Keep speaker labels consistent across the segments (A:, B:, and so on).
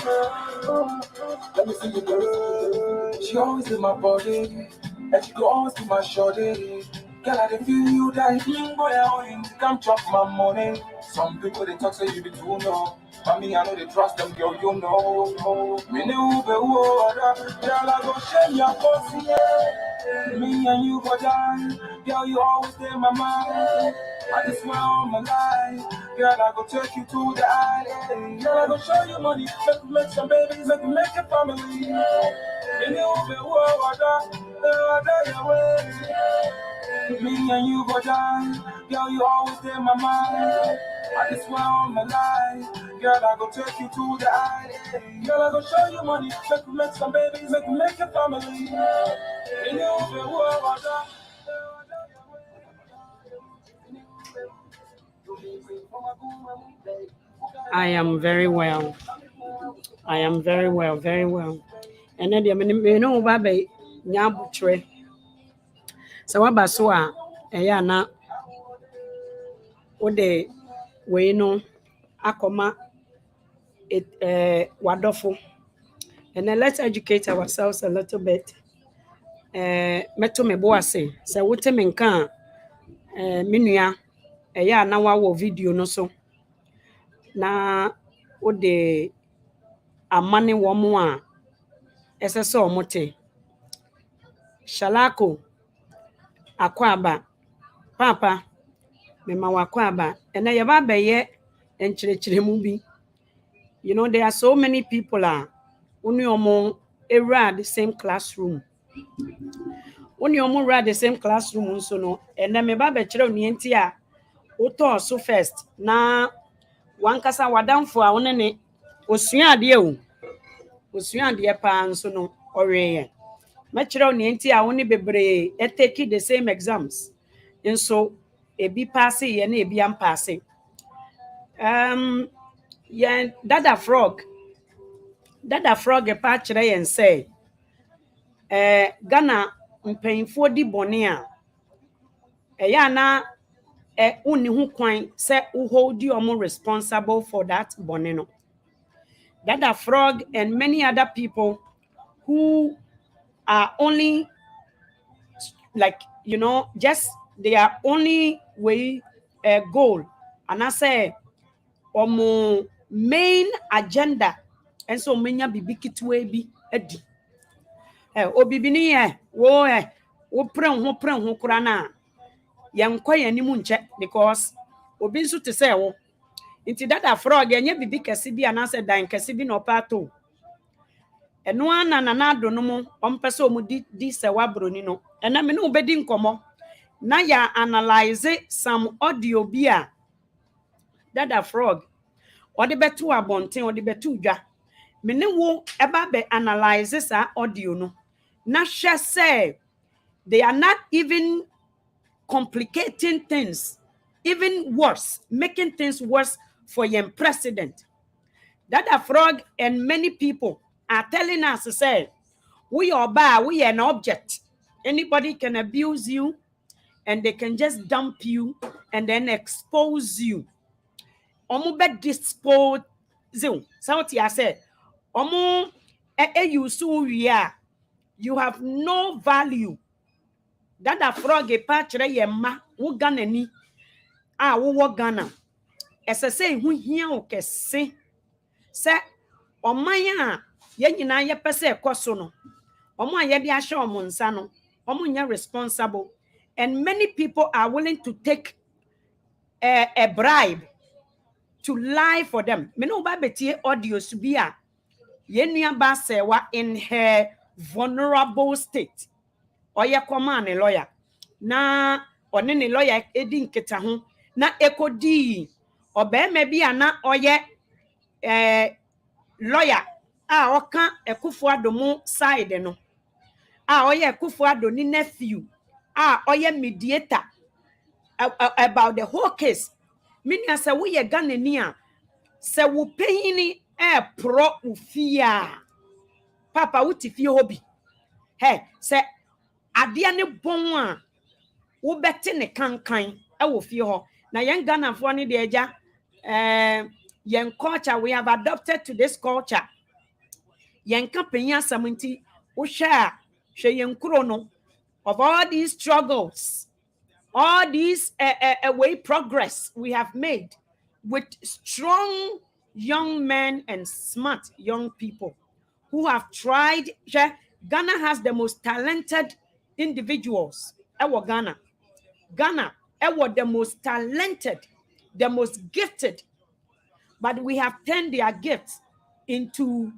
A: Let me see you girl. She always in my body, and she go always to my shorty. Girl, I dey feel you die. Boy, I want you come chop my money. Some people they talk say you be too no. But me, I know they trust them, girl, you know. Me know be water. Girl, I go share your pussy, yeah. Me and you go die. Girl, you always in my mind. I just swear on my life. Girl, I go take you to the island. Girl, I go show you money. Make some babies, make a family. Me know be water. Me and you go die. Girl, you always in my mind. I just swear on my life. Girl, I go take you to the island. Girl, I go show you money. Make some babies, make a family. Me know be water.
B: I am very well. I am very well, very well. And then you know baby nyabutre. So what baso a eya na ode we no akoma wadofo. And then let's educate ourselves a little bit. Meto me bo ase. Se wote me nka menua eya na wa video no so. Na ode amane wo mo a esese omote shalako akwaba papa mema wakwaba ena ye ba beye enchirechiremu bi. You know, there are so many people only omo around the same classroom. Only omo around the same classroom so no ena me ba be chire oni enti a uto so first na wankasa wadamfo a wone ne osua ade o. Osua ade pa nso no oreye. Machiro ni enti a woni bebre take the same exams. And so ebi pass ye na ebi am pass. Yeah, dada frog e pa kire yen say Ghana mpanyimfo di bone a ya na uni hu kwan say who hold you omo responsible for that bone no. Dada frog and many other people who are only like, you know, just their only way goal and I say omo main agenda and so menya bibi kitwe bi adi obibini wo pran ho kura na yankwa yanimu nche because obi nso te say wo nti dada frog enye bibi kese bi anase dan kese bi no pato eno ana na ado no mo ompese omu di Sewaa-Boni no ena me no obedi nkomo na ya analyze some audio bi a dada frog odi betu abonten odi betu dwa me ne wo eba be analyze sa audio no na hwe say they are not even complicating things, even worse, making things worse for your president. Dada frog and many people are telling us to say we are bad, we are an object. Anybody can abuse you and they can just dump you and then expose you. Omo be dispose you. So what I said, omo you so we are, you have no value. Dada frog e pa kire ye ma wo Ghana ni a wo Ghana esese hu hia o kese se oman a ye nyina ye pese ekoso no omo a ye de ahye omo nsa no omo nya responsible and many people are willing to take a bribe to lie for them. Me no ba betie audio su bi a ye nua ba Sewaa in her vulnerable state. Oye command lawyer na one ne lawyer edi nketa ho na ekodi obema bi ana oye lawyer a oka Akufo-Addo mu side no a oye Akufo-Addo ni nephew a oye mediator about the whole case. Meaning say we ye Ghana ni a se wo payini pro ufia papa wuti fie hobi he se ade ne bon a wo bete ne kankan e wo fie ho na yen Ghana fo ne de agya yen culture we have adopted to this culture Yenka penya samunti usha sheyenkuro of all these struggles, all these way progress we have made with strong young men and smart young people who have tried. Ghana has the most talented individuals. Ghana, the most talented, the most gifted, but we have turned their gifts into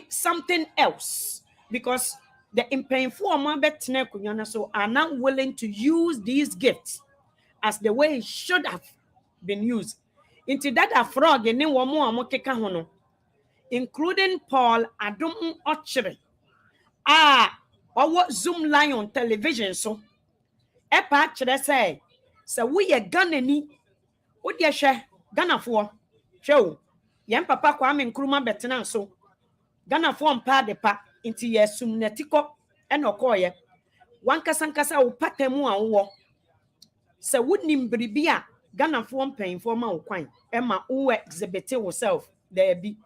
B: something else because the impaying so are not willing to use these gifts as the way it should have been used. Into that a frog and then one more hono, including Paul Adum Ochre. Our Zoom Lion television so epa chere say we ye Ghana ni wo de hwe Ghana fo hwe yen papa Kwame Nkrumah betena so Ghana fo mpa de pa nti ye sum netiko enokoye wankasankasa wo patemu a wo se wonim bribi a Ghana fo mpanfo ma wo kwan ema wo exhibit yourself there bi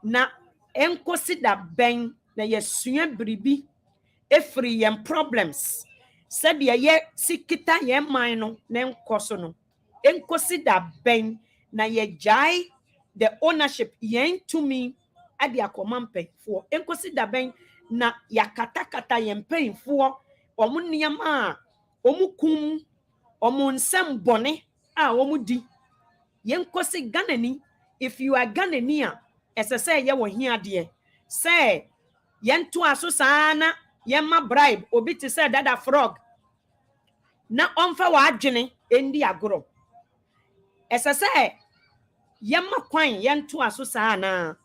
B: na enkosi da ben na ye sua bribi efri yen problems said ye sikita ye man no na enkoso no enkosi da ben na ye jai the ownership yen to me ade akomampe for enkosi da ben na yakatakata yen pen for omu niam a omu kum omu nsem bone a omu di yen kosi Ghanani. If you are Ghanani a say ye wo hia de say yen to aso sana yen ma bribe obi ti say dada frog na onfa wa adwene endi agoro say yen ma kwan yen to aso sana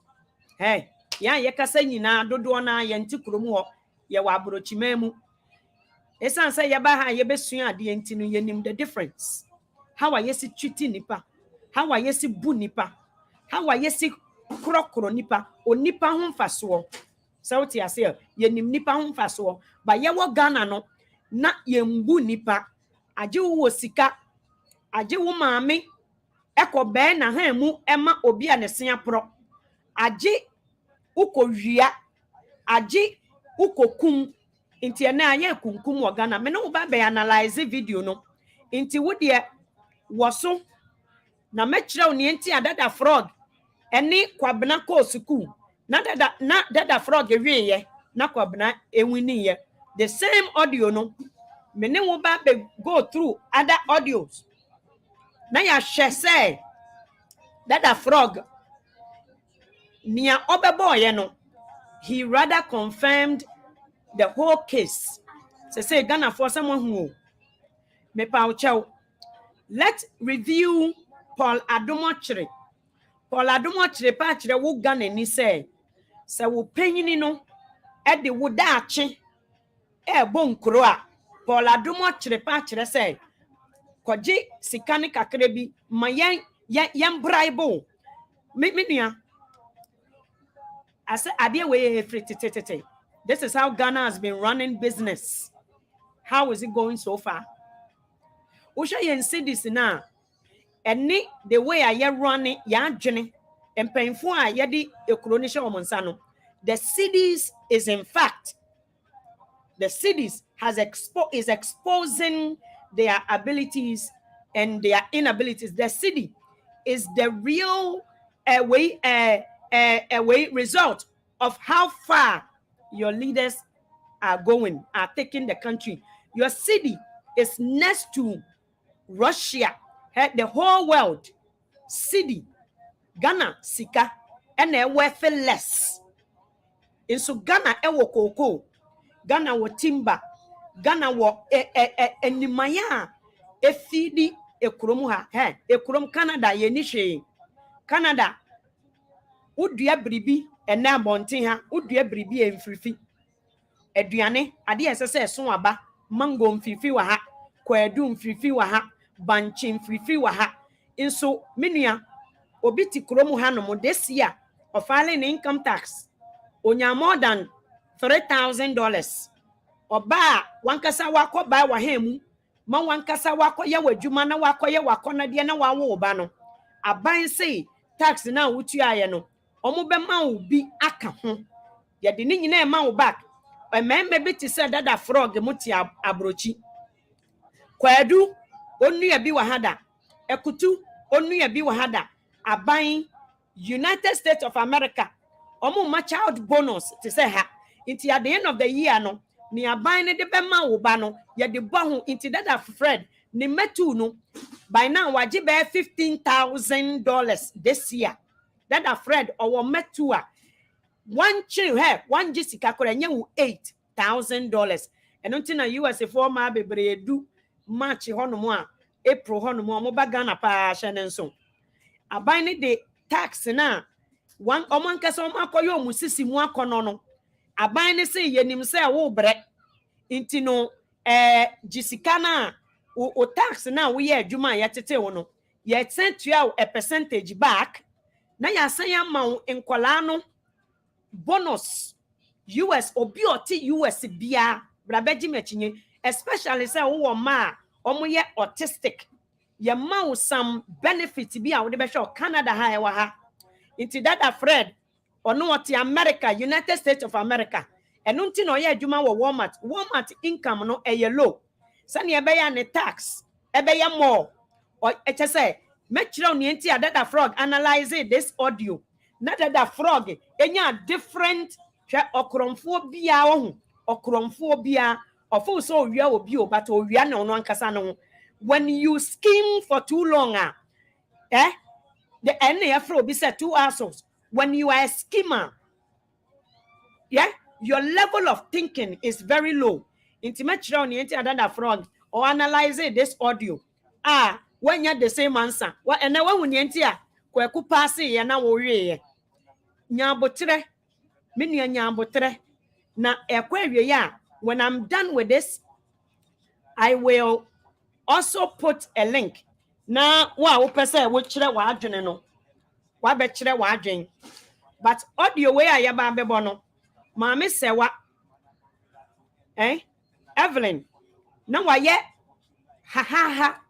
B: yan ye kasa nyina dodo na yen ti krom ho ye wa abrochima mu esan say ye ba ha ye besua ade enti no yenim the difference. How are yesi treating nipa, how are yesi bu nipa, how are yesi krokro nipa o nipa ho mfaso so ti ase yenim nipa ho mfaso ba ye wo Ghana no na yembu nipa age wo sika age wo maame ekobe na ha mu ema obi a ne sea pro age ukowia age ukokum inti na aye kunkum wo Ghana me no ba be analyze video no inti wo de woso na mechire oni enti adada frog eni kwabena ko school na dada frog ewiye na kwabena ewini ye the same audio no me ne wo ba be go through other audios na ya hwe say dada frog nia obebo ye no he rather confirmed the whole case. Say Ghana for someone who me pa uchew. Let's review Paul Adumochre. Paul Adumochre pa chire wo Ghana ni say wo panyini no e de wo daache e bo nkro a Paul Adumochre pa chire say kwaji sikane kakra bi ma yan bribe me nua ase ade we free tete. This is how Ghana has been running business. How is it going so far? Usha yen CEDIS na eni the way I running ya adwene empanfo a ye di ekronisha omonsa no. The CEDIS is in fact the CEDIS is exposing their abilities and their inabilities. The CEDIS is the real result of how far your leaders are taking the country. Your city is next to Russia, the whole world. City, Ghana, Sika, and a worthless. And so Ghana, ewo koko, Ghana wo timber, Ghana wo enimaya, efidi ekrom ha, ekrom Canada yenishe. Canada, udua bribi ena bonten ha, udua bribi emfrifi. Eduane ade esese so aba mango mfifi wa ha kwadu mfifi wa ha banchi mfifi wa ha inso menua obi ti krom ha no mo this year of filing income tax onya more than $3,000 oba wankasa wako ba wa hemu ma wankasa wako ye wadwuma na wako ye wako na de na wawo oba no aban say tax na wutu aye no omo be ma wo bi aka ho ye de ni nyina e ma wo back ememme bi ti se dada frog muti abrochi kwadu onua bi wa hada ekutu onua bi wa hada aban United States of America omo ma child bonus ti se ha inti at the end of the year no ni aban ne de be ma wo ba no ye de bo ho inti dada Fred ni metu no by now waje be $15,000 this year dada Fred owo metu a one chill hair one jessica kora nya $8,000 eno nti na US for ma bebre du March honomo a April honomo mo ba Ghana pa hye ne nso aban ne de tax na one oman kasa o makoyo mu sisi mu akono no aban ne se yenim se wo bre nti no jessica na o tax na wo ye adwuma ya tete wo no ye sent you a percentage back na ya san ya ma nkola no bonus US obi oti US bia brabeji mechinye especially say wo ma omo ye autistic ye ma some benefit bia wo de be show Canada ha e wa ha inti dada Fred ono oti America United States of America eno nti no ye adwuma wo Walmart income no e low sane e be ya ne tax e be ya more o e che say mechiro ne nti dada Frog analyze this audio na dada Frog enya different okromfo bia wo okromfo bia ofo so owia obi o but owia na ono ankasa no when you scheme for too long the ene afro be said 2 hours when you are a schemer your level of thinking is very low intimate on the dada Frog or analyze this audio when you the same answer what and now when you kwaku pass ye na wo wie nyabotre minua nyambotre na ekwawie ya when I'm done with this I will also put a link na wa wo pese wo kire wa adwene no wa be kire wa adwen but audio we ayaba bebo no maame Sewaa Evelyn na wa ye ha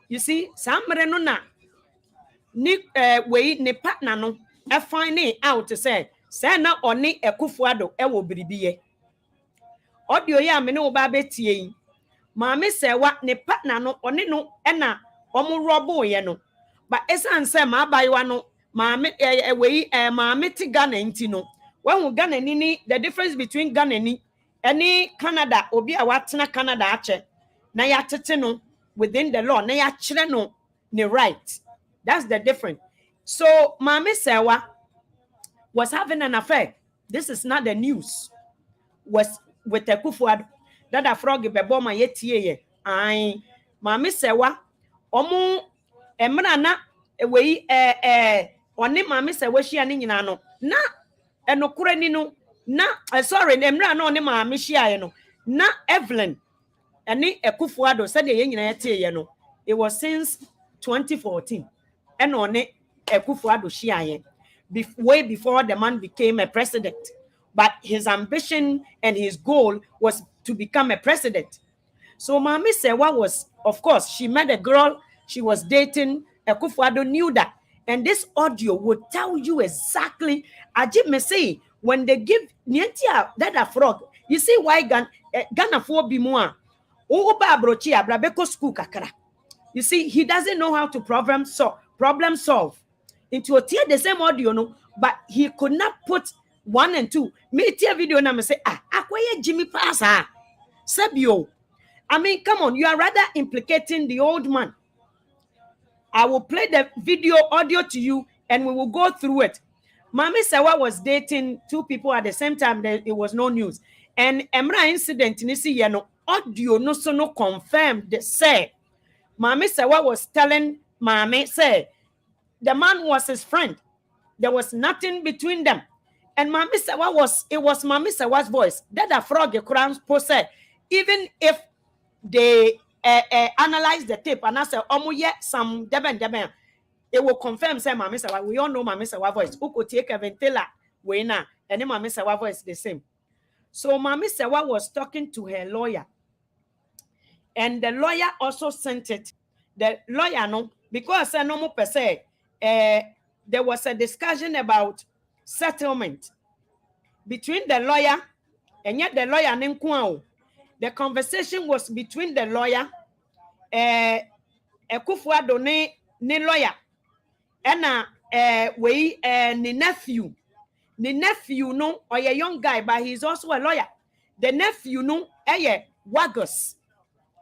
B: you see samre no na ni we ni partner no e find out say na oni Ekufuado e wo biribiye audio ya me ne wo ba betie yi maame Sewaa ne partner no oni no e na omo robo ye no but esan say ma abayiwa no maame maame ti Ghana nti no when Ghana ni the difference between Ghana ni any Canada obi a watena Canada ache na ya tete no within the law na ya kire no ne right that's the difference so maame Sewaa was having an affair. This is not the news. Was with Ekufuado. Dada Frog bebo ma yetie ye. Ai maame Sewaa omo emra na we oni maame Sewaa hia ni nyina no. Na enokure ni no na sorry emra na oni maame hia ye no. Na Evelyn eni Ekufuado said ye nyina yetie ye no. It was since 2014. And oni Ekufuado hia ye. Way before the man became a president. But his ambition and his goal was to become a president. So Mami Sewaa was, of course, she met a girl she was dating. Ekufuado knew that. And this audio would tell you exactly, Ajib me say, when they give Nientia Dada Frog, you see why Ghana for Bimoa, Oba Abrochi, Abrabeko school kakara. You see, he doesn't know how to problem solve. Into a tier the same audio no, but he could not put 1 and 2. Me tier video na me say akwaye Jimmy pass Sebio. I mean, come on, you are rather implicating the old man. I will play the video audio to you and we will go through it. Mami Sewaa was dating 2 people at the same time. It was no news. And Emra incident nisi yeno audio no so no confirmed say Mami Sewaa was telling Mami say the man was his friend. There was nothing between them. And Mami Sewaa was Mami Sewaa's voice. Dada Frog Crown said, even if they analyze the tape and I say, some deben, it will confirm say Mami Sewaa. We all know Mami Sewaa voice. Uko take a ventila we na and Mami Sewaa voice the same. So Mami Sewaa was talking to her lawyer. And the lawyer also sent it. The lawyer no, because no more per se there was a discussion about settlement between the lawyer and yet the lawyer Ninkwao. The conversation was between the lawyer, Ekufuado ne lawyer, and the nephew. The nephew no, or a young guy, but he's also a lawyer. The nephew no, Wagos.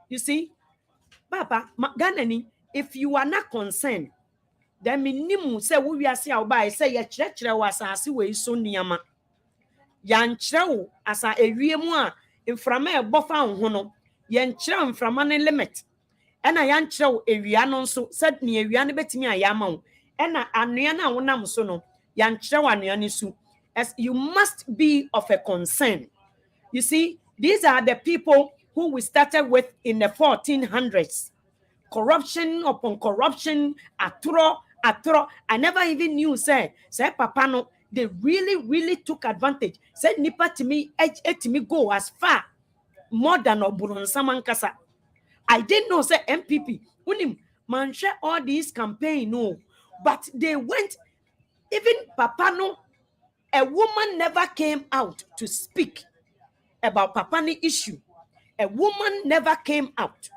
B: You see, Papa, Ganani, if you are not concerned, then minimum say we are see our by say ya church was as we so niyama. Yanchrew as a mu a mframa e bofa ho no yanchrew mframa ne limit ena yanchrew ewia no nso said ne ewia ne betimi ayama wo ena anoa na wonam so no yanchrew anoa ne su. As you must be of a concern. You see, these are the people who we started with in the 1400s. Corruption upon corruption, atro. I never even knew, say Papa no, they really took advantage. Say nipa to me go as far more than Oburon Samankasa. I didn't know, say MPP, unim man share all these campaign, no. But they went, even Papa no, a woman never came out to speak about Papani issue. A woman never came out.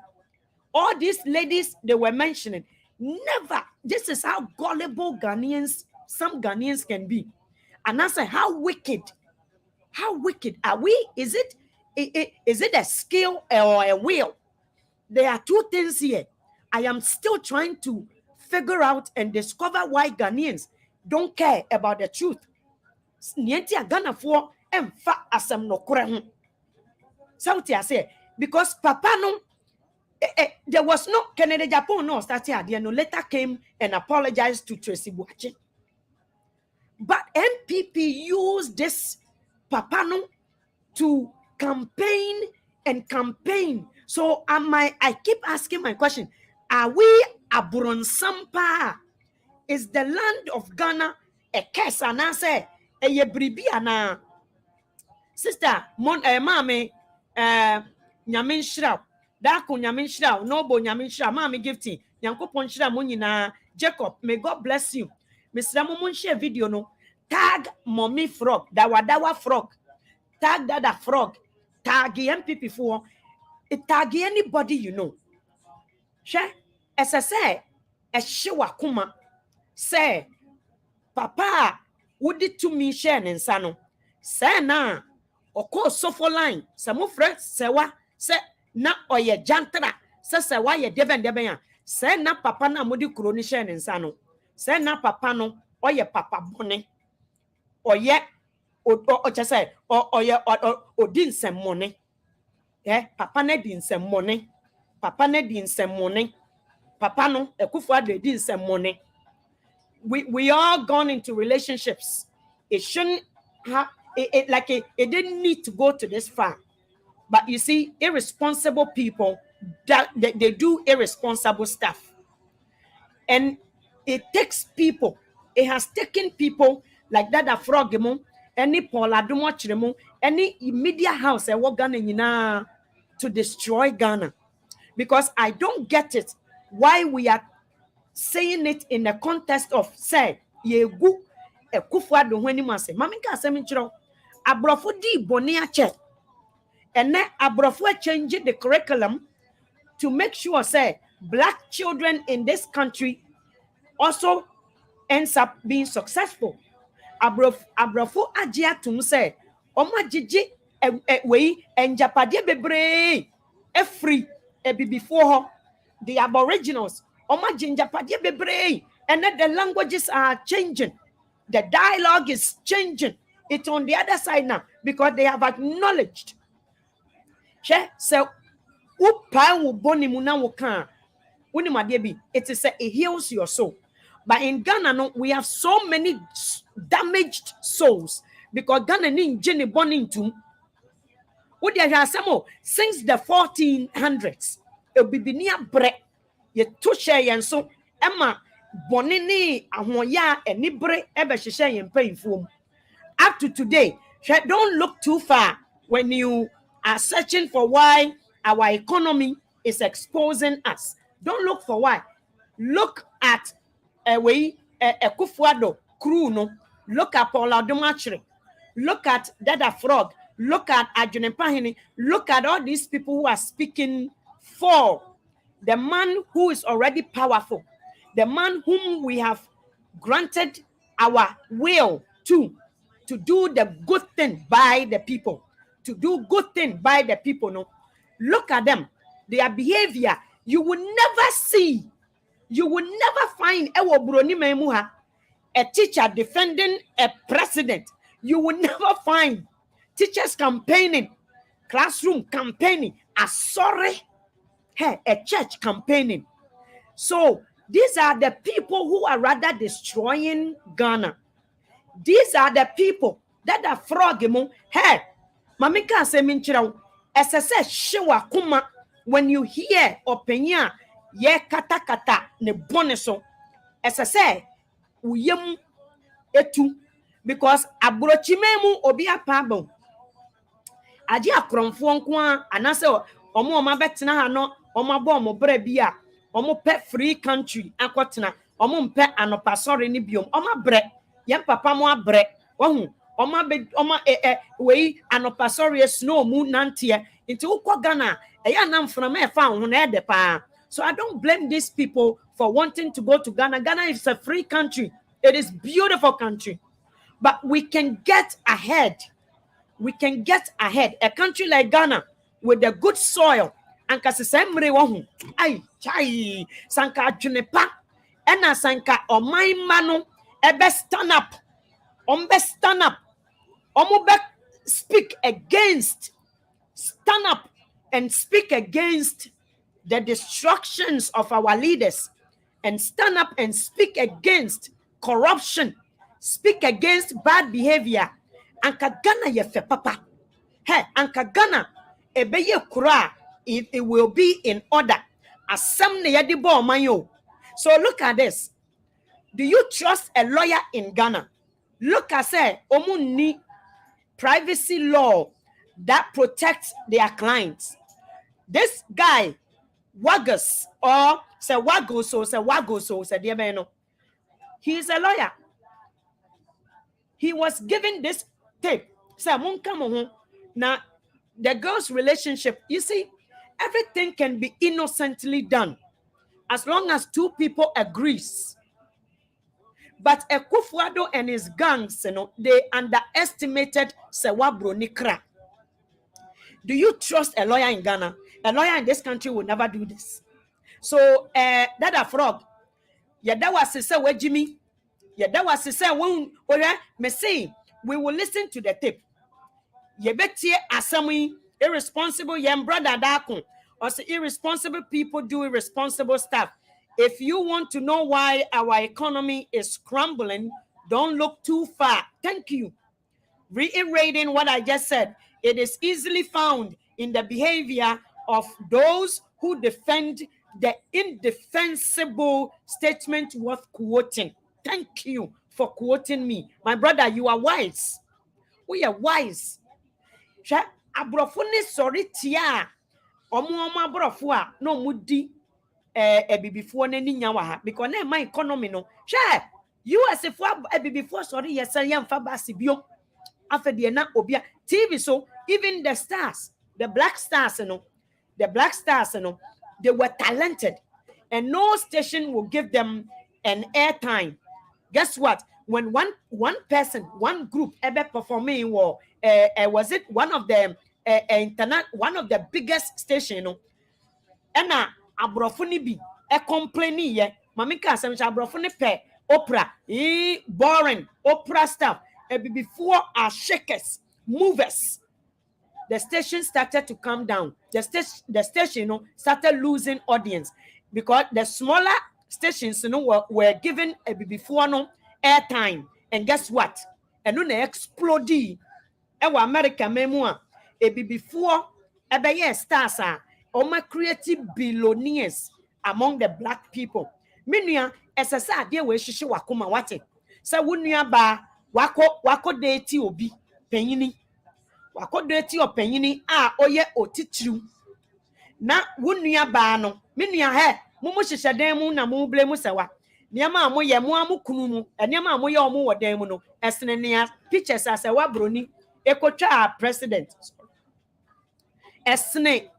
B: All these ladies they were mentioning, never. This is how gullible Ghanaians, some Ghanaians can be. And I say, how wicked are we? Is it a skill or a will? There are two things here. I am still trying to figure out and discover why Ghanaians don't care about the truth. Ghana for emfa asem no kure ho. Sauti I say because Papa no there was no Kennedy Japan no started there no later came and apologized to Tracy Buachi. But MPP used this Papa no to campaign. So I keep asking my question, are we Aburon Sampa? Is the land of Ghana a curse? And I say ye bribi ana sister mame nyamin shira da ko nyamin shira no bo nyamin shira mame gifting yankopon shira mo nyina Jacob, may God bless you. Mr. Momon share video no tag mommy frog dawa frog tag dada frog tag MPP for tag anybody you know. Share as I say a Sewaa-Kuma say Papa would it to me share and sano say na oko sofo line some friend sewa say na oye jantra say why ye deben ya say na Papa na modi kroni share and sano say na Papa no oye Papa bone oye o say oye odin sem money Papa na din sem money Papa na din sem money Papa no Ekufuado din sem money. We all gone into relationships. It shouldn't have it didn't need to go to this far. But you see, irresponsible people that they do irresponsible stuff. And it takes people, it has taken people like that frog any Paula Dumochiremo, any media house Ghana to destroy Ghana. Because I don't get it why we are saying it in the context of say yegu Ekufuado when him say mami ka asem nchiro abrofo di boni ache and then abrofo change the curriculum to make sure say black children in this country also ends up being successful. Abrofo agia tum say oma jiji we enjapade bebre e free e before the aboriginals and then the languages are changing. The dialogue is changing. It's on the other side now because they have acknowledged. So, it is it heals your soul. But in Ghana, no, we have so many damaged souls because Ghana need Jenny Bonington. Since the 1400s, it will be near bread. Ye touche yen so Emma bonini ahoya enibre ebe hihye yen painfom. Up to today, don't look too far when you are searching for why our economy is exposing us. Don't look for why. Look at a way Kufuado crew no. Look at Paula Domachre. Look at Dada Frog. Look at Ajunepahini. Look at all these people who are speaking for the man who is already powerful, the man whom we have granted our will to do the good thing by the people, to do good thing by the people. No, look at them, their behavior. You will never see, you will never find a teacher defending a president. You will never find teachers campaigning, classroom campaigning, a church campaigning. So these are the people who are rather destroying Ghana. These are the people that are frogging. Hey, Mamika se minchira. SSS shewa kuma. When you hear opinion, ye kata kata ne boneso. SSS uyem etu, because abrochimemu obi apabo. Aji akromfo nko anase omo betena ha no omo bo omo bra bia omo pe free country akotena omo mpe anopasore ni biom omo bre yem papa mo abre ohu omo we anopasore snow mu nantie nti ukọ Ghana eya na mfuna me fa ho na ede pa. So I don't blame these people for wanting to go to Ghana. Ghana is a free country. It is beautiful country. But we can get ahead. We can get ahead. A country like Ghana with the good soil and kasesemre wohu ai chai sanka junepa ena sanka omai manu ebe stand up omobe speak against, stand up and speak against the destructions of our leaders, and stand up and speak against corruption, speak against bad behavior. Anka Ghana ye fe papa. Hey, Anka Ghana ebeye kura, it will be in order. Asem ne yedi bo manyo. So look at this. Do you trust a lawyer in Ghana? Look at say omuni privacy law that protects their clients. This guy Wagus or say Wagoso say dear, he is a lawyer. He was given this tape. Say now the girl's relationship, you see, everything can be innocently done as long as two people agrees. But Kufuado and his gangs, they underestimated Sewaa-Boni crack. Do you trust a lawyer in Ghana? A lawyer in this country will never do this. So Dada Frog, that was to say Jimmy. That was to say when me say we will listen to the tape. Yebetie asami irresponsible yem brother dakun, or say irresponsible people do irresponsible stuff. If you want to know why our economy is crumbling, don't look too far. Thank you. Reiterating what I just said, it is easily found in the behavior of those who defend the indefensible statement worth quoting. Thank you for quoting me. My brother, you are wise. We are wise. Abrofuni sorry tia. Omo abrofo a no mudi before nani nyawa ha, because na my economy no. US if before sorry yes yam fa basi bio. Afede na obia TV, so even the stars, the black stars, they were talented, and no station will give them an airtime. Guess what? When one person, one group ever performing, was it one of the internet, one of the biggest station, and abrofuni bi complaining ye mamika asem abrofuni pe opera boring opera stuff. Before our shakers, movers, the station started to come down. The station, started losing audience because the smaller stations, were given before airtime. And guess what? And then they explode. America memua before stars are creative billionaires among the black people. Minya SSA dear we shishi wakuma wate. So wunya ba wako deti obi penyini. Wako deti o penyini oye otitru. Na wunya ba no. Minya he mumu shisha demu na mu blemu sewa. Niama amoye mo amukunu mu eniama amoye omo wodan mu no esene ne pictures as Sewaa-Boni ekotwa president esene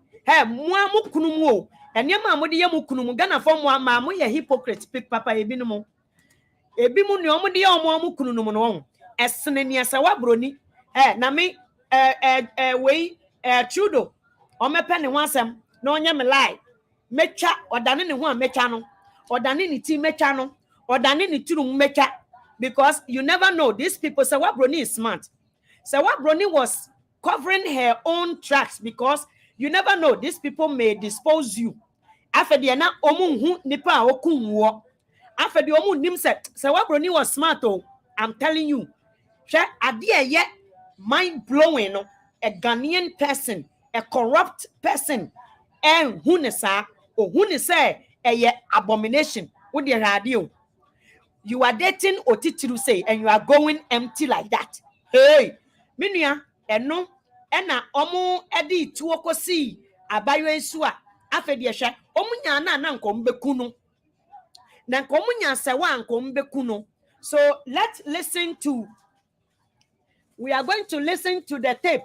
B: mo amukunu mu o eniama amode ye mukunu mu Ghana for mo ama mo ye hypocrite pick papa ebi no mo ebi mu ne omode ye omo amukunu no mo no esene ne Sewaa-Boni na me we Trudeau omepe ne ho asem na onye me lie metwa odane ne ho a metwa no odane ne ti metwa no odane ne turu metwa because you never know these people. Sewaa-Boni is smart. Sewaa-Boni was covering her own tracks because you never know these people may dispose you after na omu nipa okunwo after the omu nim se Sewaa-Boni was smart. Oh, I'm telling you, ade mind blowing. No, a Ghanaian person, a corrupt person, and who nesa or who say a abomination with the radio. You are dating Otitiru say, and you are going empty like that. Hey, Minia, and no, and na omu edi tuoko si abayo esua afediesha omunya na nkombe kunu na nkomunya sewa nkombe kunu. So let's listen to. We are going to listen to the tape.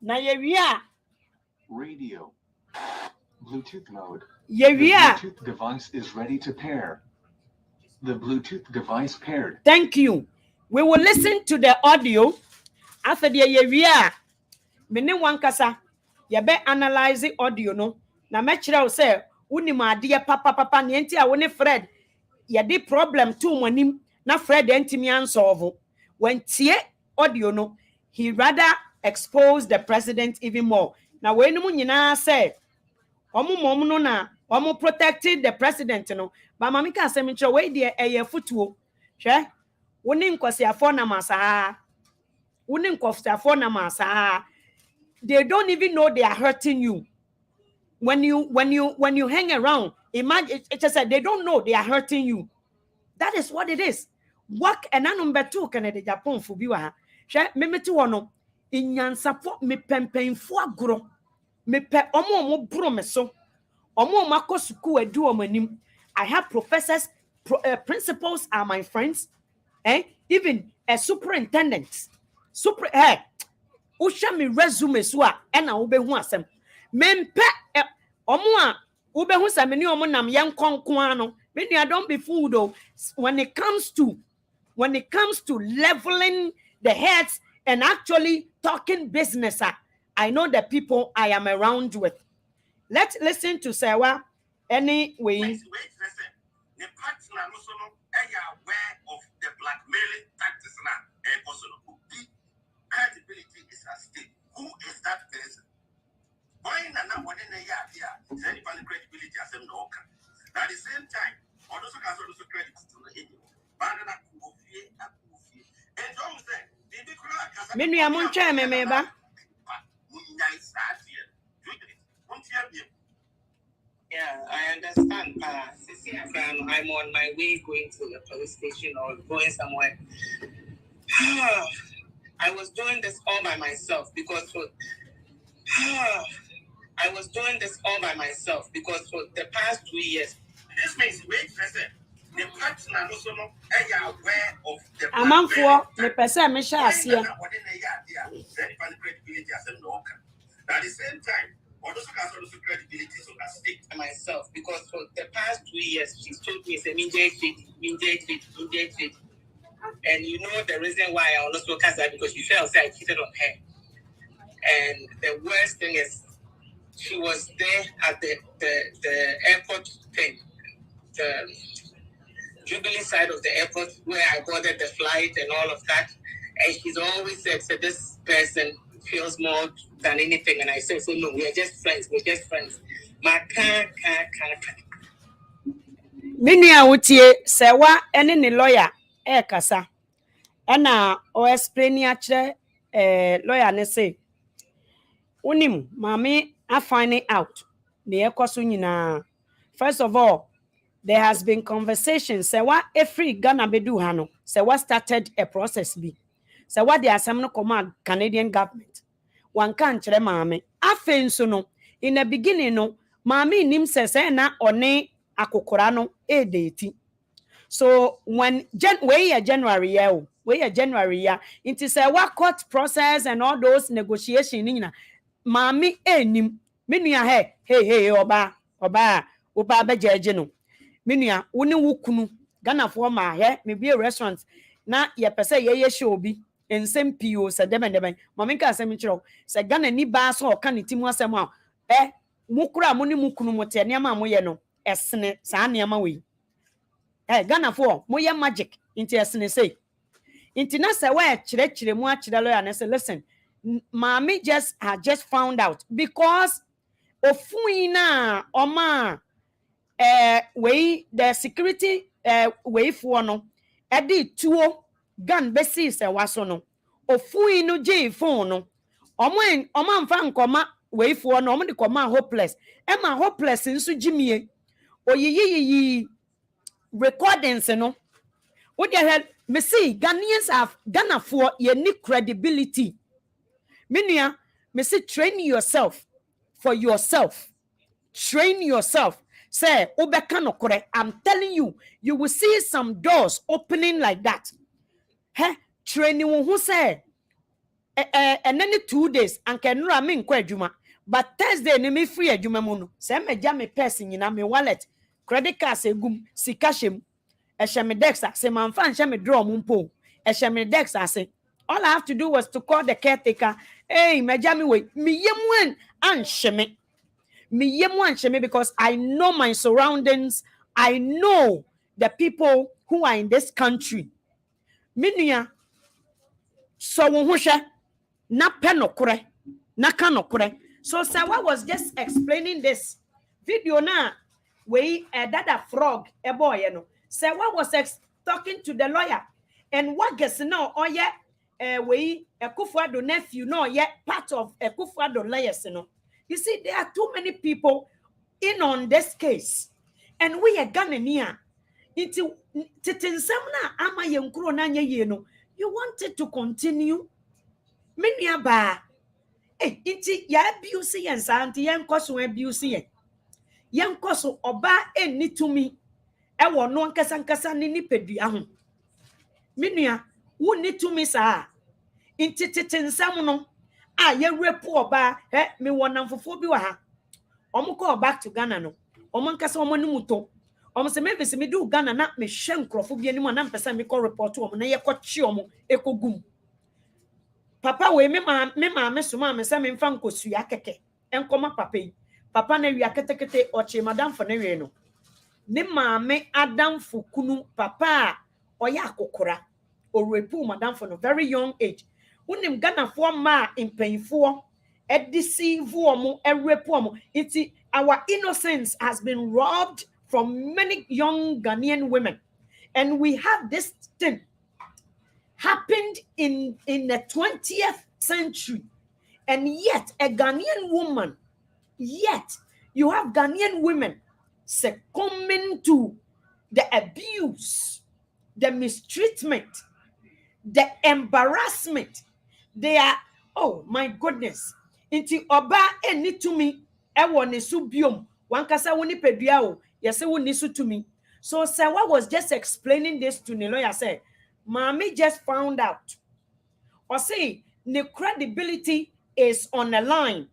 B: Na yewia
A: radio Bluetooth mode.
B: Yewia
A: The Bluetooth device is ready to pair. The Bluetooth device paired.
B: Thank you. We will listen to the audio. After the yewia mene wankasa yebe analyze the audio no na mechira o say unim ade papa ne enti a woni Fred ye di problem to monim na Fred entimi ansolve when tie audio no he rather exposed the president even more. Now when mu nyina say omo no na omo protected the president no ba mama ka asem nche we de eye futuo hwe woni nkwasiafo na masa woni nkwasiafo na masa. They don't even know they are hurting you. When you hang around, imagine it just said they don't know they are hurting you. That is what it is. Work and number 2 can the Japan for biwa. She me to one inyansafo me pempenfo agro. Me pe omo bro me so. Omo mako suku edu omanim. I have professors, principals are my friends. Even a superintendent. Usha mi resume so a na obehu asem mempe omo a obehu se me ni omo nam yen konkon ano me nua don't be fooled though. When it comes to leveling the heads and actually talking business, I know the people I am around with. Let's listen to Sewa anyway.
C: The partner also aware of the blackmailing tactics now. Credibility is at stake. Who is that person? Why not one in a year? Any credibility as no can. At the same time, also can also credit to the individual. Banana Kufi and John said,
B: Menu amuncha memeba.
D: Yeah, I understand. I'm on my way going to the police station or going somewhere. I was doing this all by myself because for the past 2 years. This means the partner also not aware of the
B: Amanfo me pese me sha asia.
D: At the same time, also credibility so at stake myself because for the past 2 years she's told me say inject. And you know the reason why I also cast that because she felt like I cheated on her. And the worst thing is she was there at the airport thing, the Jubilee side of the airport where I boarded the flight and all of that. And she's always said this person feels more than anything. And I said, so no, we're just friends. My car.
B: Minia utie Sewa ene ni lawyer kasa. Ena o explain ya kire lawyer ne say unim mami I find it out the ekoso nyina. First of all, there has been conversations. Sewa every Ghana bedu hano. Sewa started a process bi. Sewa the assemble command Canadian government. One can mami. Afen so no in the beginning no mami nim se na one akokora no e date. So when January year, January year, into say what court process and all those negotiation in mami enim menua hey oba be jeje no menua woni wukunu Ghana for ma me be a restaurant na ye pese ye show bi ensem pio se deben mami ka asem kiro se Ghana ni ba so o ka ne timu asem a mukura mo ni mukunu mote ne ma mo ye no esene sa ne ma we Ghana for moye magic into esene say into na say we chire mu a chire lawyer na say listen mommy had just found out because ofuina oma we the security we for no edi tuo gun besi se waso no ofuino je phone no oma mfa nkoma we for no omo de koma hopeless e ma hopeless nso gimie oyiyi recordings no what the hell me see Ghanaians have Ghana for ye need credibility. Minia, me say train yourself for yourself. Train yourself. Say, obeka no kore. I'm telling you, you will see some doors opening like that. Training who say, and then 2 days, and can ramin kwa juma. But Thursday, ni me free a juma mono. Say me jam person in me wallet. Credit card se gum, si cashem. Me dexa, se manfan shame draw mumpo. Me dexa say. All I have to do was to call the caretaker. Hey, Majami, wait, me yemwen and sheme. Me yemwen sheme because I know my surroundings. I know the people who are in this country. Minya, so wunhusha, na penokure, na kanokure. So Sewaa was just explaining this video na we that frog a boy, you know. Sewaa was talking to the lawyer, and what gets now, oh yeah. We Akufo-Addo nephew no yet part of Akufo-Addo lawyers no. You see there are too many people in on this case and we are Ghanaian into titinsamna ama yenkuro na nye ye no you wanted to continue many aba iti ya abuse yen santi yen koso abuse yen koso oba enni tumi e wo no nkasa ni nipadua ho menua woni tumi saa intititinsam no a ye repu oba me wonam fofo bi wa ha omo call back to Ghana no omo nkasa omo ni muto omo se me se me du Ghana na me hwe nkrofo bi anim na mpesa me call report omo na ye kwochi omo ekogum papa we me ma so ma me se me mfa nkosua keke enkoma papa yi papa na wia ketekete oche madam for na we no ne maame adamfo kunu papa oya akokora orepu madam for no very young age unim Ghana for ma impanyfo deceive omo erepu omo iti our innocence has been robbed from many young Ghanaian women and we have this thing happened in the 20th century and yet a Ghanaian woman yet you have Ghanaian women succumbing to the abuse, the mistreatment, the embarrassment. They are, oh my goodness. Inti oba eni tumi ewo ne su biom. Wankasa woni pedua o. Yese woni su tumi. So Sewaa was just explaining this to the lawyer. Say, Mommy just found out. Or say, the credibility is on the line.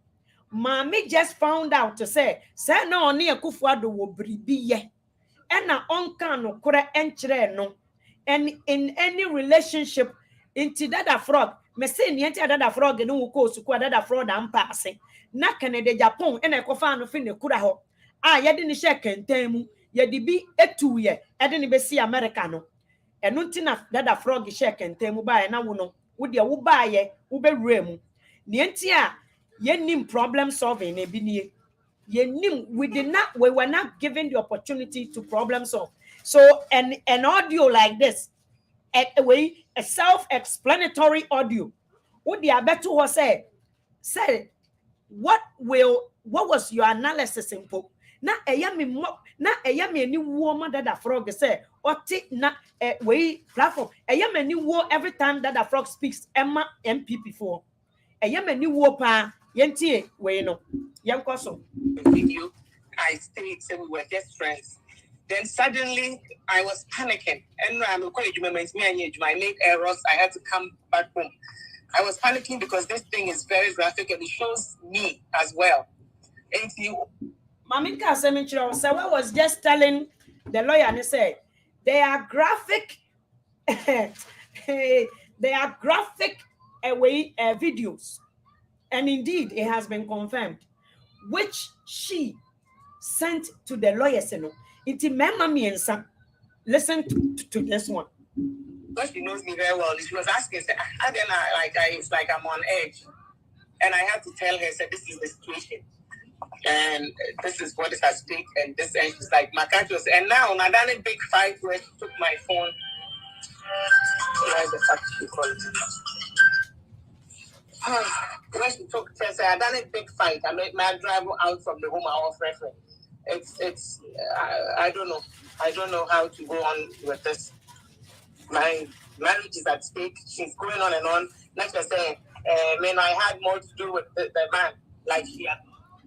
B: Mommy just found out to say no oni Akufo-Addo wo bribi ye. Ena onka no kore enchire no. And in any relationship into that frog, me say ni enti that frog no wo ko suku that frog am pass. Na Canada Japan ena ekofa no fi ne kura ho. Yede ni she kenten mu, yede bi etu ye, ede ni be si America no. Eno nti na that frog she kenten mu ba na wo no. Wo de wo ba ye, wo be wura mu. Ni enti a yenim problem solving ebinie yenim we were not given the opportunity to problem solve. So an audio like this a self-explanatory audio what the abeto ho say what was your analysis in po na eyame ani wo ma that frog say oti na platform eyame ani wo every time that frog speaks emma MPP for eyame ani wo pa yentie we no yenkoso
D: video I stayed so we were just friends Then suddenly I was panicking. And I'm I made errors. I had to come back home. I was panicking because this thing is very graphic and it shows me as well. And
B: Mamika Semichiro, Sewaa was just telling the lawyer and he said, they are graphic, they are graphic videos. And indeed, it has been confirmed, which she sent to the lawyers. Listen to this one.
D: Because she knows me very well, she was asking, it's like I'm on edge. And I had to tell her, this is the situation. And this is what is at stake. And this, and she's like, my country was, and now, I done a big fight where she took my phone. Where's the fuck she called it? When she took, I done a big fight. I made my drive out from the home I was referring. It's I don't know. I don't know how to go on with this. My marriage is at stake. She's going on and on. Like I said, I had more to do with the man. Like she had.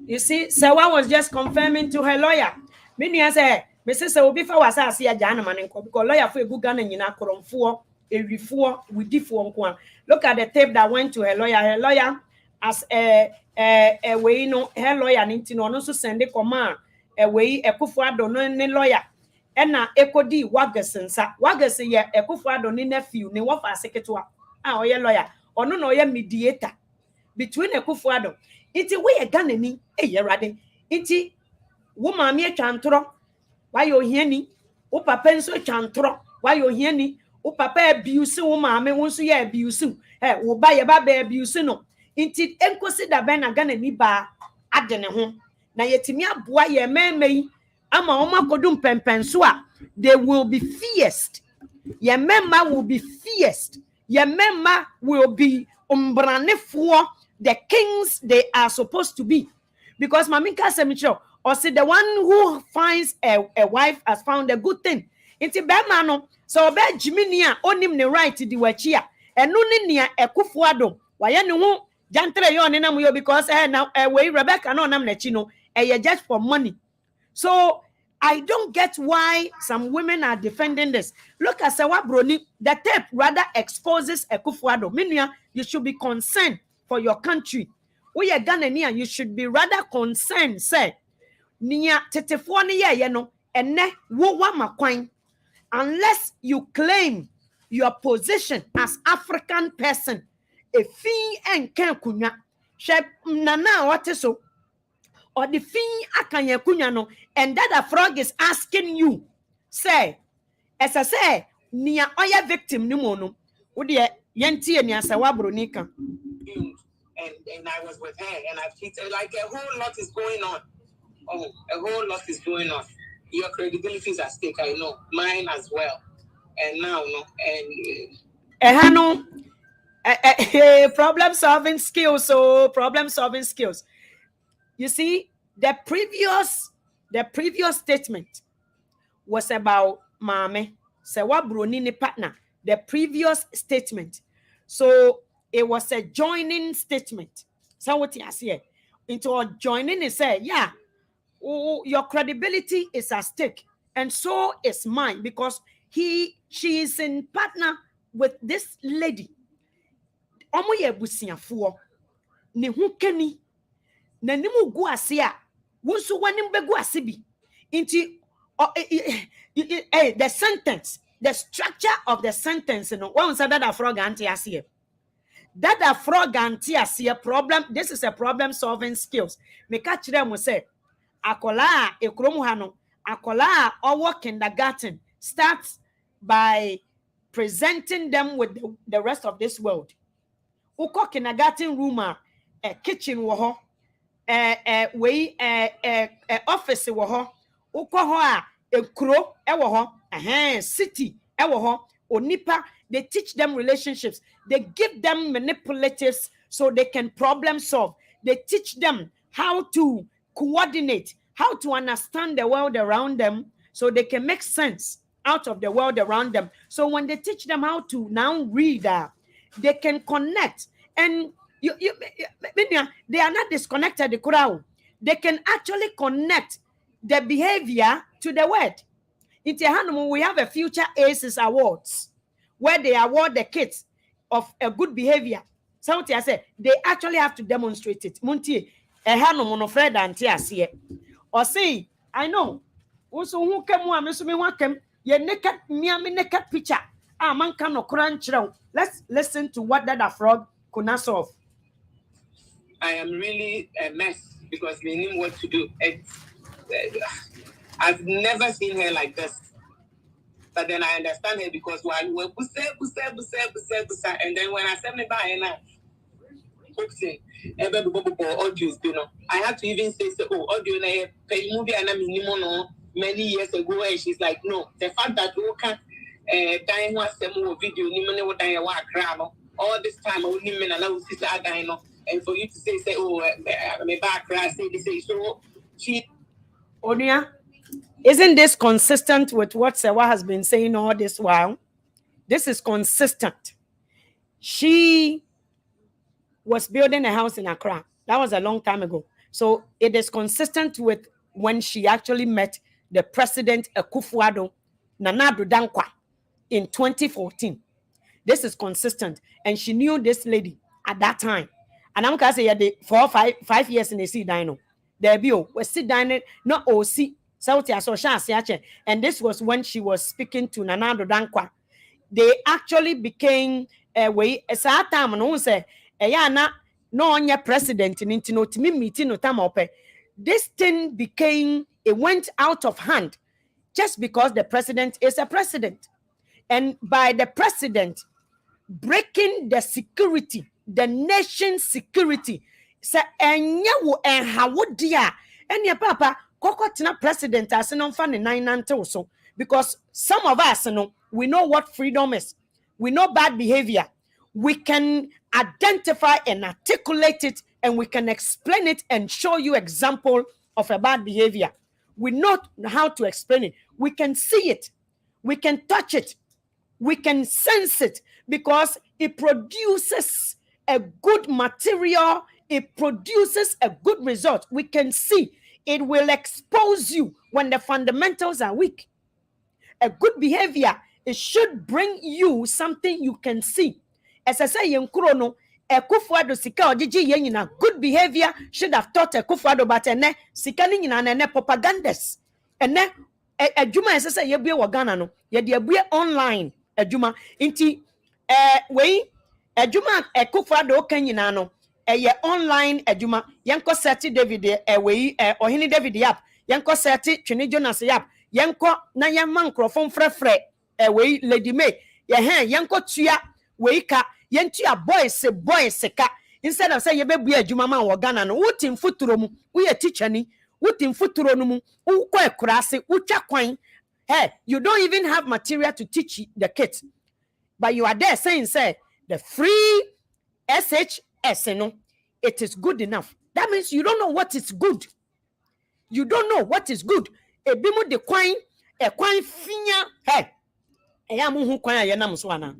B: You see, Sewaa was just confirming to her lawyer. Meaning, say, Mrs. Obifa was asking a gentleman because lawyer for a good gun and you know, with different. Look at the tape that went to her lawyer. Her lawyer, as a way, her lawyer, and also send a command a way, a kufuado, no lawyer. And now, Echo-D, Wagason, Wagason, a kufuado, ni nephew, ni wafa secretary, your lawyer, or no, your mediator between a kufuado. It's a way a gun and me, rade. It's woman, me chantro. Why you hearing? O papa so chantro. Why you hearing? O papa abuse woman, me won't see abuse. O buy a baby abuse no. Inti enkosi da ben aga na ni ba adene ho. Na yetimi aboa ye memei ama oma kodum pempen so a they will be fierce. Ye memma will be fierce. Ye memma will be umbranefo, the kings they are supposed to be. Because Mamika Semicho, or say the one who finds a wife has found a good thing. Inti bemano, so be Jiminia onim ne right to the wachia. And no nia e kufuado. Wayane hu jantre yo ne namu yo because now way Rebecca no nam nechino e just for money. So I don't get why some women are defending this. Look at Sewaa-Boni. The tape rather exposes a kufuado. Meaning you should be concerned for your country. We are Ghanaian, you should be rather concerned. Say, Nia tetefoni ye no ene wo wa makwan. Unless you claim your position as African person, a fee and ken kunya, she nana what so, or the fee akanye kunya no, and that a frog is asking you, say, as I say, nia oya victim ni mono, udie yenti nia Sewaa-Boni kan.
D: And I was with her, and I've cheated. Like a whole lot is going on. Oh, a whole lot is going on. Your credibility is at stake, I know. Mine as well. And now, no, and
B: problem solving skills. So problem solving skills. You see, the previous statement was about Mame Sewaa-Boni ni partner. The previous statement. So it was a joining statement. So what you say into a joining is say, yeah, your credibility is at stake, and so is mine because she is in partner with this lady. Omo ye busiafo ne hu kani na nimu gu ase a wonso wanim begu ase bi inti the sentence, the structure of the sentence, one said that a frog anti ase. That a frog anti ase problem. This is a problem solving skills. Me catch them say akola ekromu hano akola owo kindergarten starts by presenting them with the rest of this world. Uko kindergarten room a kitchen wo ho office wo ho uko ho a ekro wo ho city wo ho onipa. They teach them relationships. They give them manipulatives so they can problem solve. They teach them how to coordinate, how to understand the world around them so they can make sense out of the world around them. So when they teach them how to now read, they can connect. And they are not disconnected. They can actually connect the behavior to the word. In Tehanum, we have a Future Aces Awards where they award the kids of a good behavior. Something I say, they actually have to demonstrate it. Munti, a Hanum no Fred and Tiasie. Or say, I know. Also, who came one, Miss Miwakem, ye naked, me naked picture. Ah, man cannot crunch. Let's listen to what that frog could not solve.
D: I am really a mess because we knew what to do. I've never seen her like this. But then I understand her because while we were busa, and then when I sent me by and audios, you know, I had to even say, audio pay movie and I'm in many years ago, and she's like, no, the fact that you can't die one more video, all this time I wouldn't even allow sister Agano, and for you to say, I'm a back, say, so she.
B: Onia, isn't this consistent with what Sewaa has been saying all this while? This is consistent. She was building a house in Accra. That was a long time ago. So it is consistent with when she actually met the president Akufo-Addo, Nana Addo Dankwa, in 2014. This is consistent. And she knew this lady at that time. And I'm going to say, yeah, 4 or 5 years in the sea dino. There be we sit down, not OC, and this was when she was speaking to Nana Addo Dankwa. They actually became a way, a time, and say, Ayana, no on your president, in me meeting no time up. This thing became, it went out of hand just because the president is a president. And by the president breaking the security, the nation's security, say, and how would dear, and your papa, Cocotina president as an unfunny 9 so because some of us we know what freedom is, we know bad behavior, we can identify and articulate it, and we can explain it and show you example of a bad behavior. We know how to explain it, we can see it, we can touch it, we can sense it, because it produces a good material, it produces a good result. We can see it will expose you when the fundamentals are weak. A good behavior, it should bring you something you can see. As I say, Akufo-Addo sika ojiji yenina, good behavior should have taught Akufo-Addo, but ene sika ni nyina ene propagandas. Ene adwuma ese yebue wo Ghana no, ye de abue online adwuma. Inti we adwuma Akufo-Addo kan nyina no, ye online adwuma. Yenko seti David we ohini David yap. Yenko seti Twene Jonas yap. Yenko na yemma nkrofo mfrefre we Lady May. Yenko tua we ka yentua boys ka. Instead of say yebebue adwuma ma wo Ghana no, wutim futuro mu, we teacher ni, wutim futuro no mu, ukọ ekurase, utwa kwan. Hey, you don't even have material to teach the kids. But you are there saying, say, the free SHS, it is good enough. That means you don't know what is good. You don't know what is good. Ebimu de kwine, a kwine finya, hey, ayamu kwine yanam swana.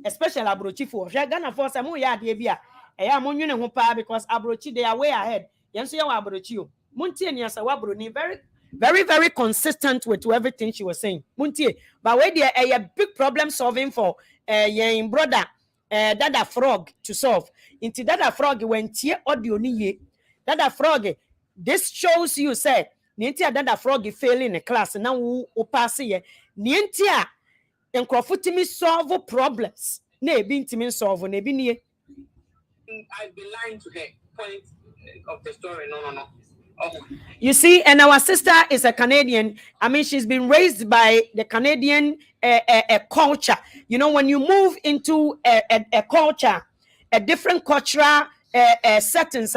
B: Especially abrochi for Ghana for some ya debia. Ayamu nyune pa because abrochi they are way ahead. Yanso ya abrochi. Munti and Yasawabro ni very consistent with everything she was saying. Munti, but where there a big problem solving for your brother Dada Frog to solve. Into Dada Frog went here audio ni Dada Frog. This shows you say Nintia Dada Frog failing in a class now who pass here. Nintia and Crofutimi solve problems. Ne bin timin solve ne bin ye.
D: I've been lying to her. Point of the story. No. Oh.
B: You see, and our sister is a Canadian. I mean, she's been raised by the Canadian culture. You know, when you move into a culture, a different cultural settings,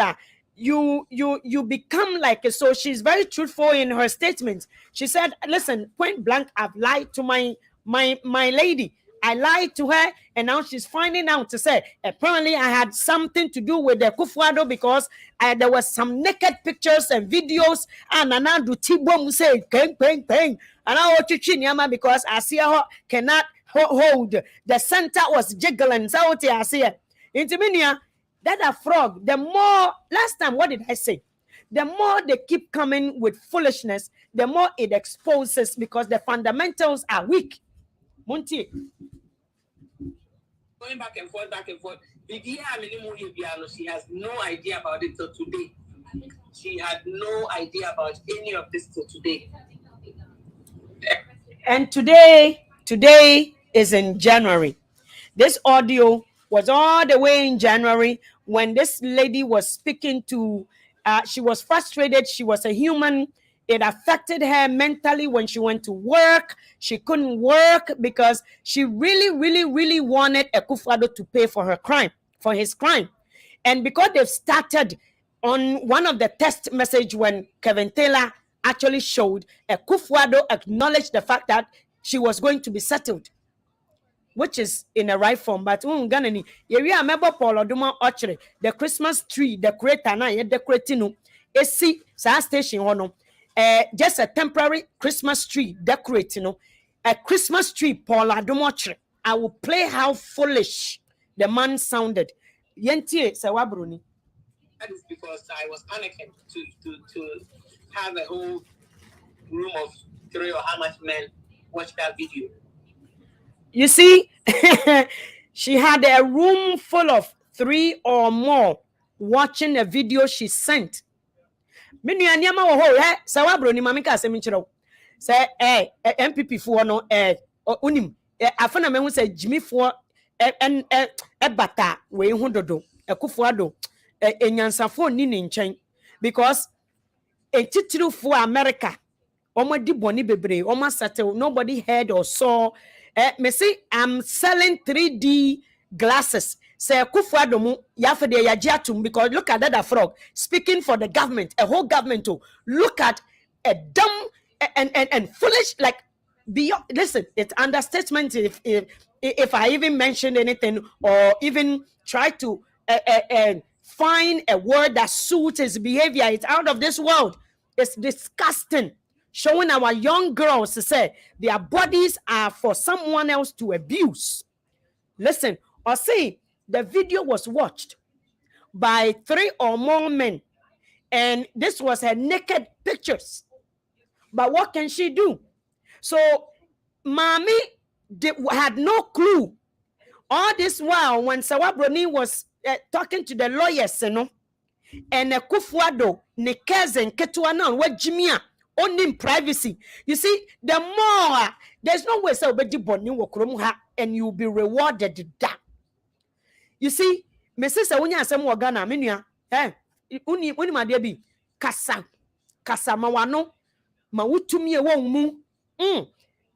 B: you become like it. So she's very truthful in her statements. She said, "Listen, point blank, I've lied to my lady. I lied to her, and now she's finding out to say, apparently I had something to do with the Akufo-Addo because there was some naked pictures and videos, and I do T-bomb say, peng. And I want to chinyama because I see her cannot hold. The center was jiggling. So I see it. Intiminia, that a frog, the more, last time, what did I say? the more they keep coming with foolishness, the more it exposes because the fundamentals are weak. Monty.
D: Going back and forth, she has no idea about it till today. She had no idea about any of this till today.
B: And today is in January. This audio was all the way in January when this lady was speaking to, she was frustrated. She was a human. It affected her mentally when she went to work. She couldn't work because she really wanted Akufo-Addo to pay for her crime, for his crime. And because they've started on one of the text message when Kevin Taylor actually showed, Akufo-Addo acknowledged the fact that she was going to be settled, which is in a right form. But Ghana ni yeri amebo Paul Oduma Ochre, the Christmas tree decorator na ye decorating no esi sa station hono, just a temporary Christmas tree decorating no, a Christmas tree Paul Oduma Ochre. I will play how foolish the man sounded. Yentie Sewaa-Boni.
D: That is because I was panicking to have a whole room of 3 or how much men watch that video.
B: You see, she had a room full of 3 or more watching a video she sent. Sewaa-Boni mami ka asem nkyerɛw. Say MPP fo no unim afana me hu say Jimmy fo bata we hu dodo Akufo-Addo enyansafo ni ne nkyɛn because etitirufu America omadi boni bebre settle, nobody heard or saw. Me say I'm selling 3D glasses. Say Akufo-Addo mu yafede yajiatum because look at that frog speaking for the government, a whole government to look at a dumb and foolish, like beyond. Listen, it's understatement if I even mention anything or even try to find a word that suits his behavior. It's out of this world. It's disgusting. Showing our young girls to say their bodies are for someone else to abuse. Listen, or see, the video was watched by 3 or more men, and this was her naked pictures. But what can she do? So, Mommy had no clue. All this while, when Sewaa-Boni was talking to the lawyers, you know, and Akufo-Addo, ne cousin, Ketuana, what Jimia, only in privacy. You see, the more there's no way Sewaa-Boni and you'll be rewarded that. You see, Mrs. Awunya Asem Wagana, Minia, uni ma debi kasa mawano ma wutumi e wo mu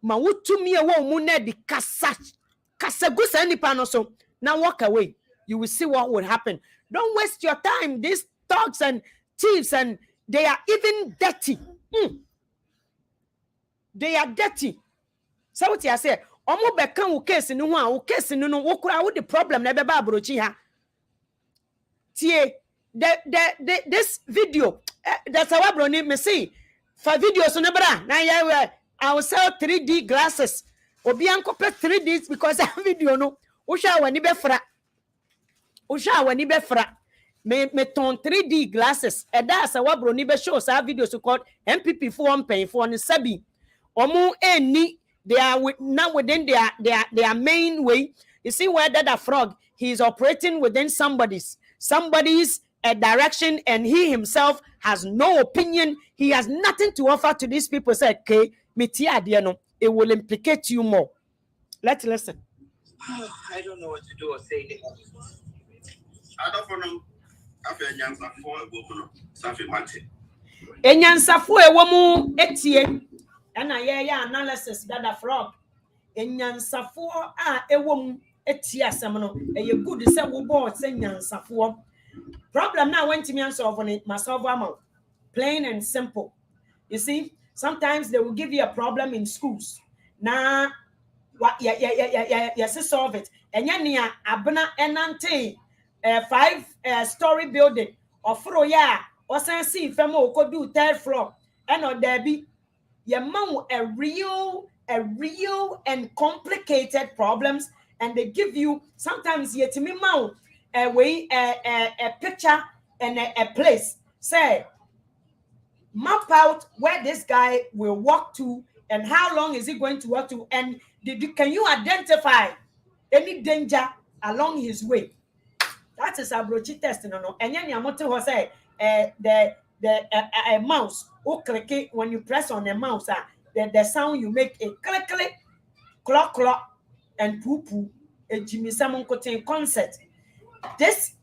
B: ma wutumi e wo mu na di kasa gusa nipa no so now walk away. You will see what will happen. Don't waste your time. These thugs and thieves, and they are even dirty. They are dirty. So what I say, omo beka wo case ni ho a wo case ni no wo kura wo the problem na be ba abrochi ha. Tie this video that's Sewaa-Boni me see for videos on bra na I will sell 3D glasses. Obi anko pe 3D because that video no wo sha wani be fra. Me ton 3D glasses. And that's Sewaa-Boni be show sa videos called MPP for one pay for on sabi. Omu eni they are now within their main way. You see where that frog, he is operating within somebody's direction, and he himself has no opinion. He has nothing to offer to these people. Say, okay, it will implicate you more. Let's listen.
D: I don't know what to do or say anymore.
C: I don't know.
B: Enyansafo ewomu etie na ye analysis that the frog enyansafo a ewom etie asem no eye good say wo board say enyansafo problem now when to me answer of it myself am plain and simple. You see, sometimes they will give you a problem in schools. Now what yes solve it. Enya nia abna enante 5-story building or fro ya or see femo ko do 3rd floor and or there be your mount a real and complicated problems, and they give you sometimes yet me mount a way a picture and a place say map out where this guy will walk to and how long is he going to walk to, and can you identify any danger along his way? That is a brochi test, no. And then you say the mouse, click it when you press on the mouse, the sound you make a click click, clock clock, and poo poo. A Jimmy Salmon Cotin concert. This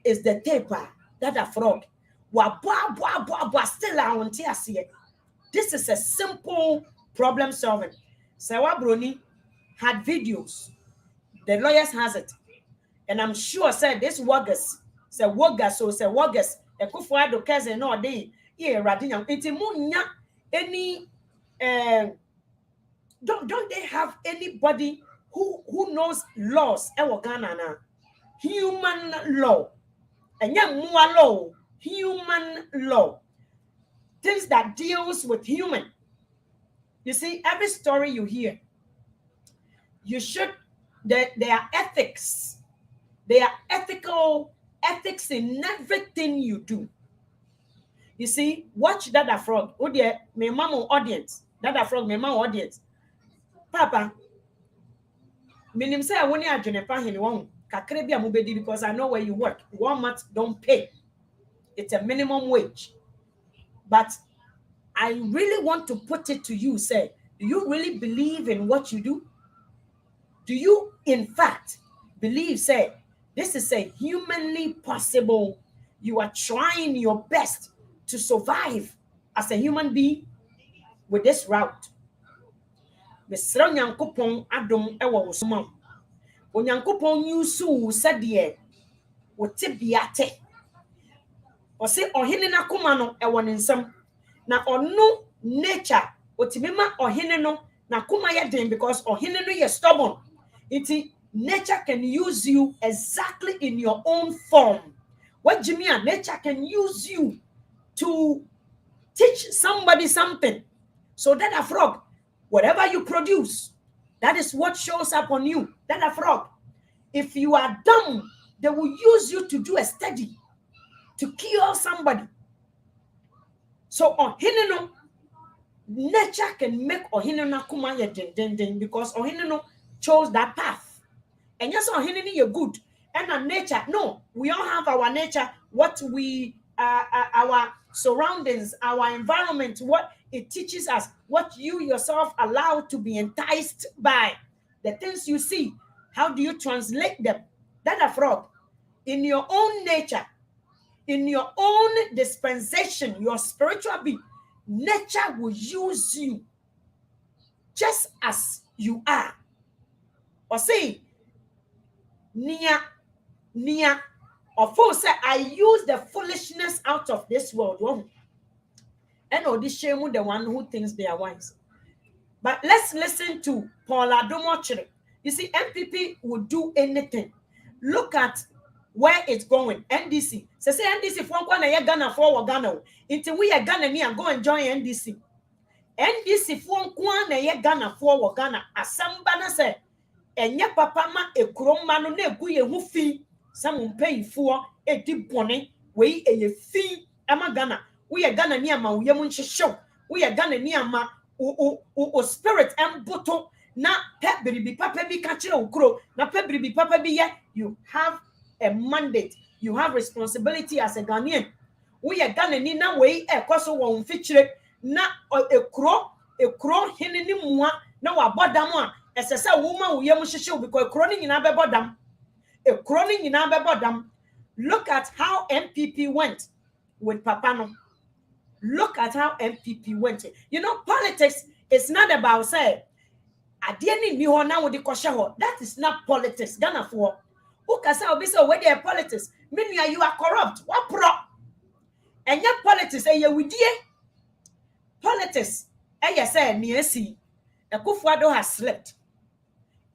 B: is the taper that a frog. Still I want to see it. This is a simple problem solving. Sewaa-Boni had videos. The lawyers has it. And I'm sure said this Waggers, say Waggers, so say Waggers, a Kufuado cousin no day, yeah, Radium. It's any don't they have anybody who knows laws? Human law. And more law, human law. Things that deals with human. You see, every story you hear, you should, there are ethics. There are ethics in everything you do. You see, watch Dada Frog. Oh dear, my mama audience. Dada Frog, my mama audience. Papa, minim say I won't adwene hin won kakre bia mubedi because I know where you work. Walmart don't pay. It's a minimum wage. But I really want to put it to you, say, do you really believe in what you do? Do you, in fact, believe, say, this is a humanly possible, you are trying your best to survive as a human being with this route? Mesra Nyankopon adom ewo wosoma. Onyankopon yusu sadie wote biate. Ose ohene na koma no ewo ne nsam. Na ono nature otimema ohene no na koma ye den because ohene no ye stubborn. Nature can use you exactly in your own form. What Jimmy, nature can use you to teach somebody something. So that a frog, whatever you produce, that is what shows up on you. That a frog. If you are dumb, they will use you to do a study to kill somebody. So ohineno, nature can make ohineno kuma ye den because ohineno chose that path. And yes, ohineno you're good. And our nature, no, we all have our nature, what we our surroundings, our environment, what it teaches us, what you yourself allow to be enticed by, the things you see. How do you translate them? That a frog. In your own nature, in your own dispensation, your spiritual being, nature will use you just as you are. Or say, Nia, of course, I use the foolishness out of this world. And all this shame with the one who thinks they are wise. But let's listen to Paula Domochiri. You see, MPP would do anything. Look at where it's going. NDC. So say NDC for one year Ghana for Ghana. Until we are Ghana and go and join NDC. NDC for one year Ghana for Ghana. As somebody said, and ya papa ma ekuro ma no na egu ye hu fi some pay for a deep bone we a fi ama Ghana. We are Ghana ni ama we mu nhehyew. We are Ghana ni ama o spirit emboto na pebiri papa bi ka kire okro na pebiri papa bi ye. You have a mandate, you have responsibility as a Ghanaian. We are Ghana ni na we e kwaso won fichire na ekro hinini mua na wa bodam a esese woman we yam hihyew because ekro ni nyina be bodam. Ekro ni nyina be bodam. Look at how MPP went with Papano. Look at how MPP went. You know, politics is not about say adieni ni ho na wo de kwhye ho. That is not politics. Ghana for who can say obi say where they politics? Meaning you are corrupt. What pro? And your politics eh widie. Politics eh say niesi. Akufo-Addo has slept.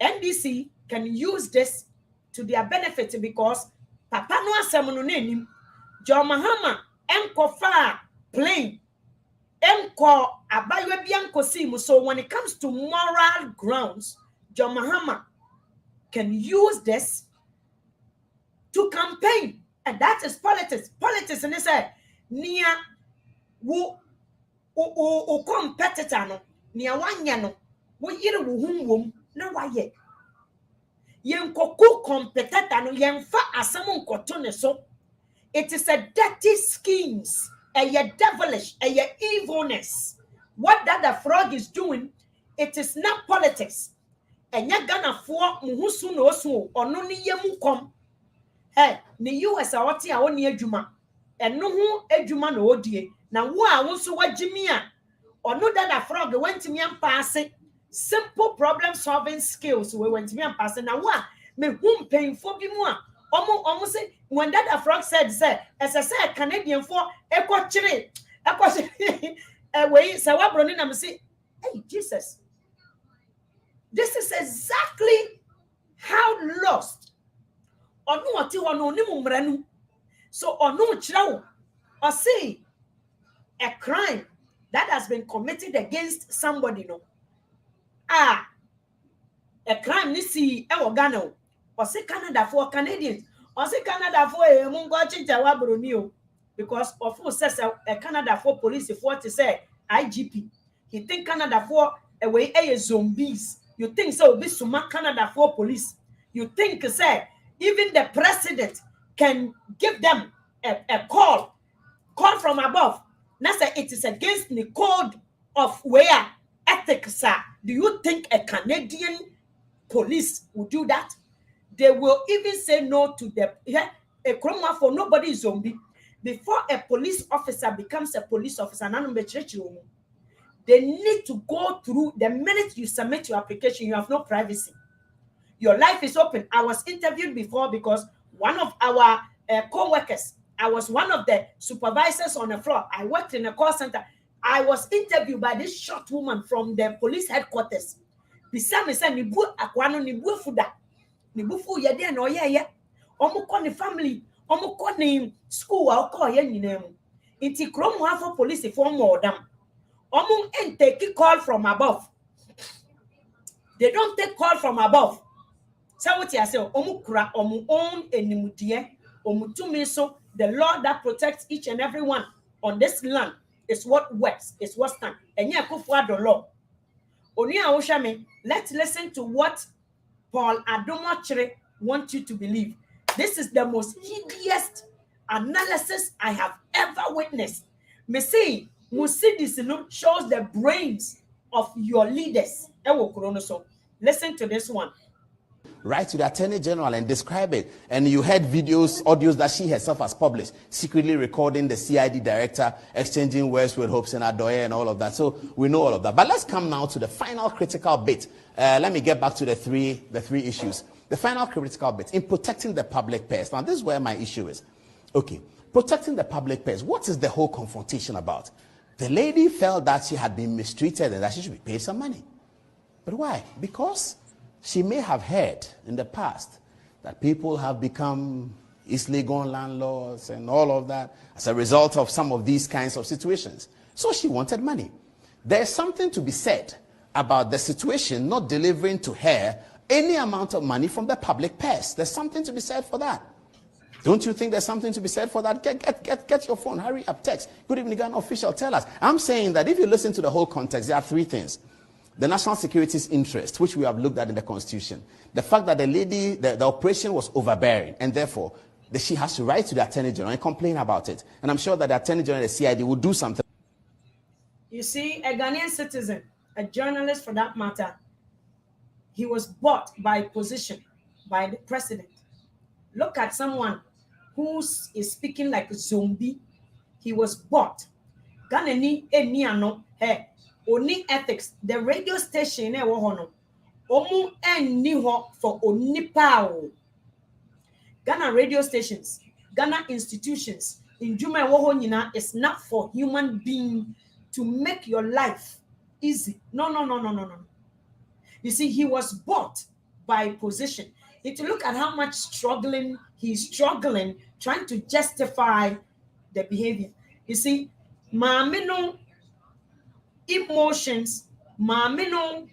B: NDC can use this to their benefit because Papa no asem no nanim. John Mahama enkofa plain. Enko abaywe bi enkosi. So when it comes to moral grounds, John Mahama can use this to campaign, and that is politics. Politics, and they say, Nia, wo o competitor no ne awanya no wo yire wo humwom na waye yenkoku competitor no yenfa asem nkoto ne so. It is a dirty schemes, a devilish, a evilness. What that the frog is doing, it is not politics. And ya gana for muhusu no so or no ni yemu kom. Hey, ni US a wati a oni ejuma. And no hu ejuma no odie. Na wa wonso wa jimia. Or no that the frog went to me and pass it. Simple problem solving skills we went to me and pass it. Na wa me hum painful bi mu a. Almost say when that a frog said, as I said, Canadian for echo chiri, way Sewaa-Boni na say, hey Jesus, this is exactly how lost or no so or no chiraw or say a crime that has been committed against somebody no a crime ni si e Ghana or say Canada for Canadians. Or say Canada for a mungo Sewaa-Boni because of who says a Canada for police for to say IGP. He think Canada for a way a zombies. You think so be suma Canada for police. You think say even the president can give them a call from above. Now say it is against the code of where ethics are. Do you think a Canadian police would do that? They will even say no to a crime for nobody is zombie. Before a police officer becomes a police officer, they need to go through. The minute you submit your application, you have no privacy. Your life is open. I was interviewed before because one of our co-workers, I was one of the supervisors on the floor. I worked in a call center. I was interviewed by this short woman from the police headquarters. Beside me said, "Nibu akwano nibu fuda." Nibufu yede no ye omo ko ni family omo ko ni school a ko ye nyinam inti krom ho police for more them omo take call from above. They don't take call from above. So what you say omo kura omo own enimudie omo tumi so the law that protects each and every one on this land is what works, is what stand. Enye akufo the law oni a wo hwe me. Let's listen to what Paul Adomachire wants you to believe. This is the most hideous analysis I have ever witnessed. Me say, CEDIS shows the brains of your leaders. Listen to this one.
E: Write to the Attorney General and describe it. And you heard videos, audios that she herself has published, secretly recording the CID director, exchanging words with Hobson Adoye and all of that. So we know all of that. But let's come now to the final critical bit. Let me get back to the three issues. The final critical bit in protecting the public purse. Now, this is where my issue is. Okay, protecting the public purse. What is the whole confrontation about? The lady felt that she had been mistreated and that she should be paid some money. But why? Because she may have heard in the past that people have become easily gone landlords and all of that as a result of some of these kinds of situations. So she wanted money. There's something to be said about the situation not delivering to her any amount of money from the public purse. There's something to be said for that. Don't you think there's something to be said for that? Get your phone, hurry up, text. Good evening, Ghana official, tell us. I'm saying that if you listen to the whole context, there are three things. The national security's interest, which we have looked at in the Constitution. The fact that the lady, the operation was overbearing, and therefore she has to write to the Attorney General and complain about it. And I'm sure that the Attorney General and the CID will do something.
B: You see, a Ghanaian citizen, a journalist for that matter, he was bought by position, by the president. Look at someone who is speaking like a zombie. He was bought. Ghana ni eniano hey. Oni ethics, the radio station omu eni ho for onipao. Ghana radio stations, Ghana institutions in Juma nyina is not for human being to make your life easy. No. You see, he was bought by position. If you look at how much he's struggling, trying to justify the behavior. You see, Mamino emotions, Mamino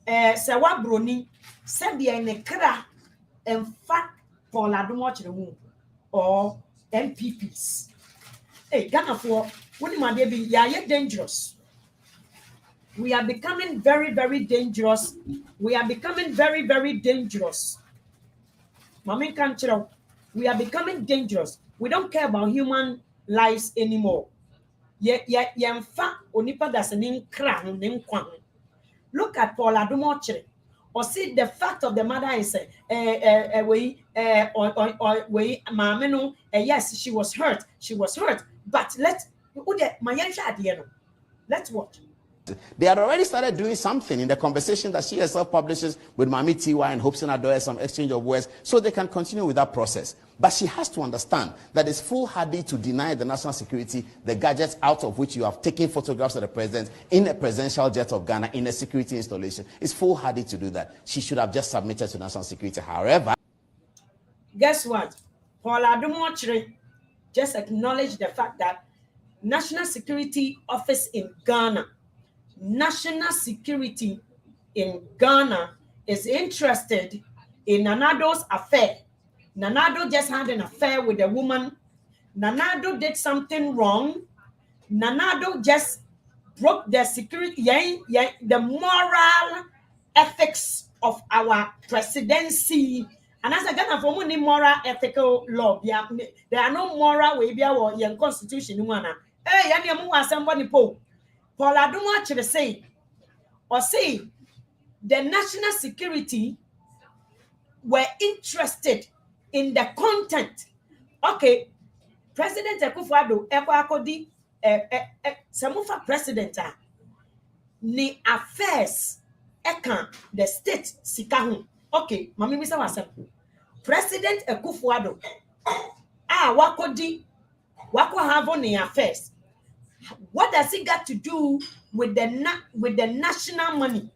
B: Sewaa-Boni said the nekra and fact Paul Adomachire or MPPs. Hey, Ghana for when my baby, yeah, dangerous. We are becoming very, very dangerous. We are becoming very, very dangerous. Mami Kanchiro, we are becoming dangerous. We don't care about human lives anymore. Onipa that's an incra. Look at Paul Adumoche. Or see the fact of the matter is yes, she was hurt. She was hurt. But let's watch.
E: They had already started doing something in the conversation that she herself publishes with Mami Tiwa and Hopes and Adoye, some exchange of words, so they can continue with that process. But she has to understand that it's foolhardy to deny the national security the gadgets out of which you have taken photographs of the president in a presidential jet of Ghana in a security installation. It's foolhardy to do that. She should have just submitted to national security. However,
B: guess what? Paul Adumoche just acknowledged the fact that National Security Office in Ghana, National Security in Ghana is interested in Nanado's affair. Nanado just had an affair with a woman. Nanado did something wrong. Nanado just broke the security, the moral ethics of our presidency. And as a Ghana for money moral ethical law, there are no moral way or your constitution. Hey, somebody Paul Adumoche say, or say the national security were interested in the content. Okay, President Akufo-Addo Akodi Samufa president ni affairs eka the state sika. Okay, mami misa wasem. President Akufo-Addo wako have ni affairs. What does it got to do with the national money?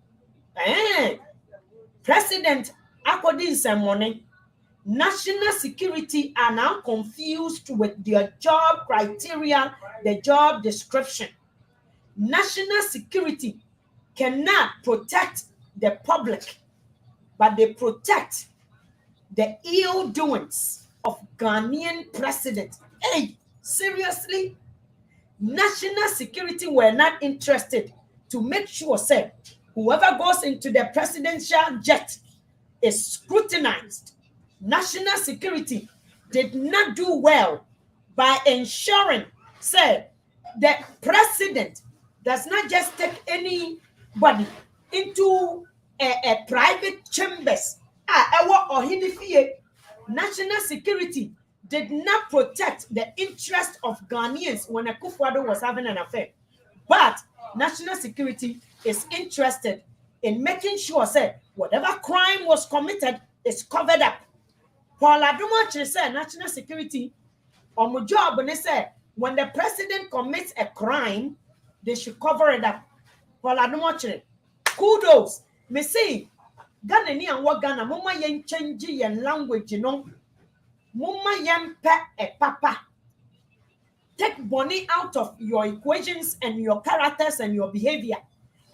B: President Akodi Nsemone, national security are now confused with their job criteria, the job description. National security cannot protect the public, but they protect the ill doings of Ghanaian president. Hey, seriously? National security were not interested to make sure, say, whoever goes into the presidential jet is scrutinized. National security did not do well by ensuring, say, the president does not just take anybody into a private chambers. National security did not protect the interest of Ghanaians when Akufo-Addo was having an affair. But national security is interested in making sure, say, whatever crime was committed is covered up. Paul Adumoche said national security on my job, and they said when the president commits a crime, they should cover it up. Paul Adumoche, kudos. Me say, Ghana ni and Ghana, mama yen change yen language, you know. Mama yen pe a papa. Take Boni out of your equations and your characters and your behavior.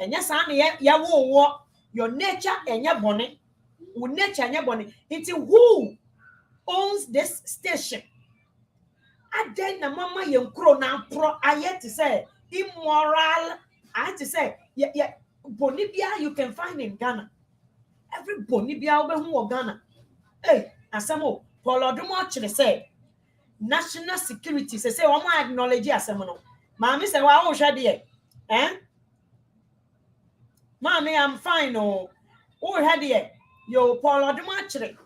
B: And yes, ya wo your nature and your Boni. Nature and your Boni. It's who owns this station. I then the mama yen crow now pro. I had to say immoral. I had to say yeah. Bonibia you can find in Ghana. Every Bonibia over who Ghana. Hey, Asamo, Paul Adumoche say national security. Say, one more acknowledge Asamono. Mammy say, wow, shady. Mommy, I'm fine. Oh, had it. Yo, Paul Adumoche,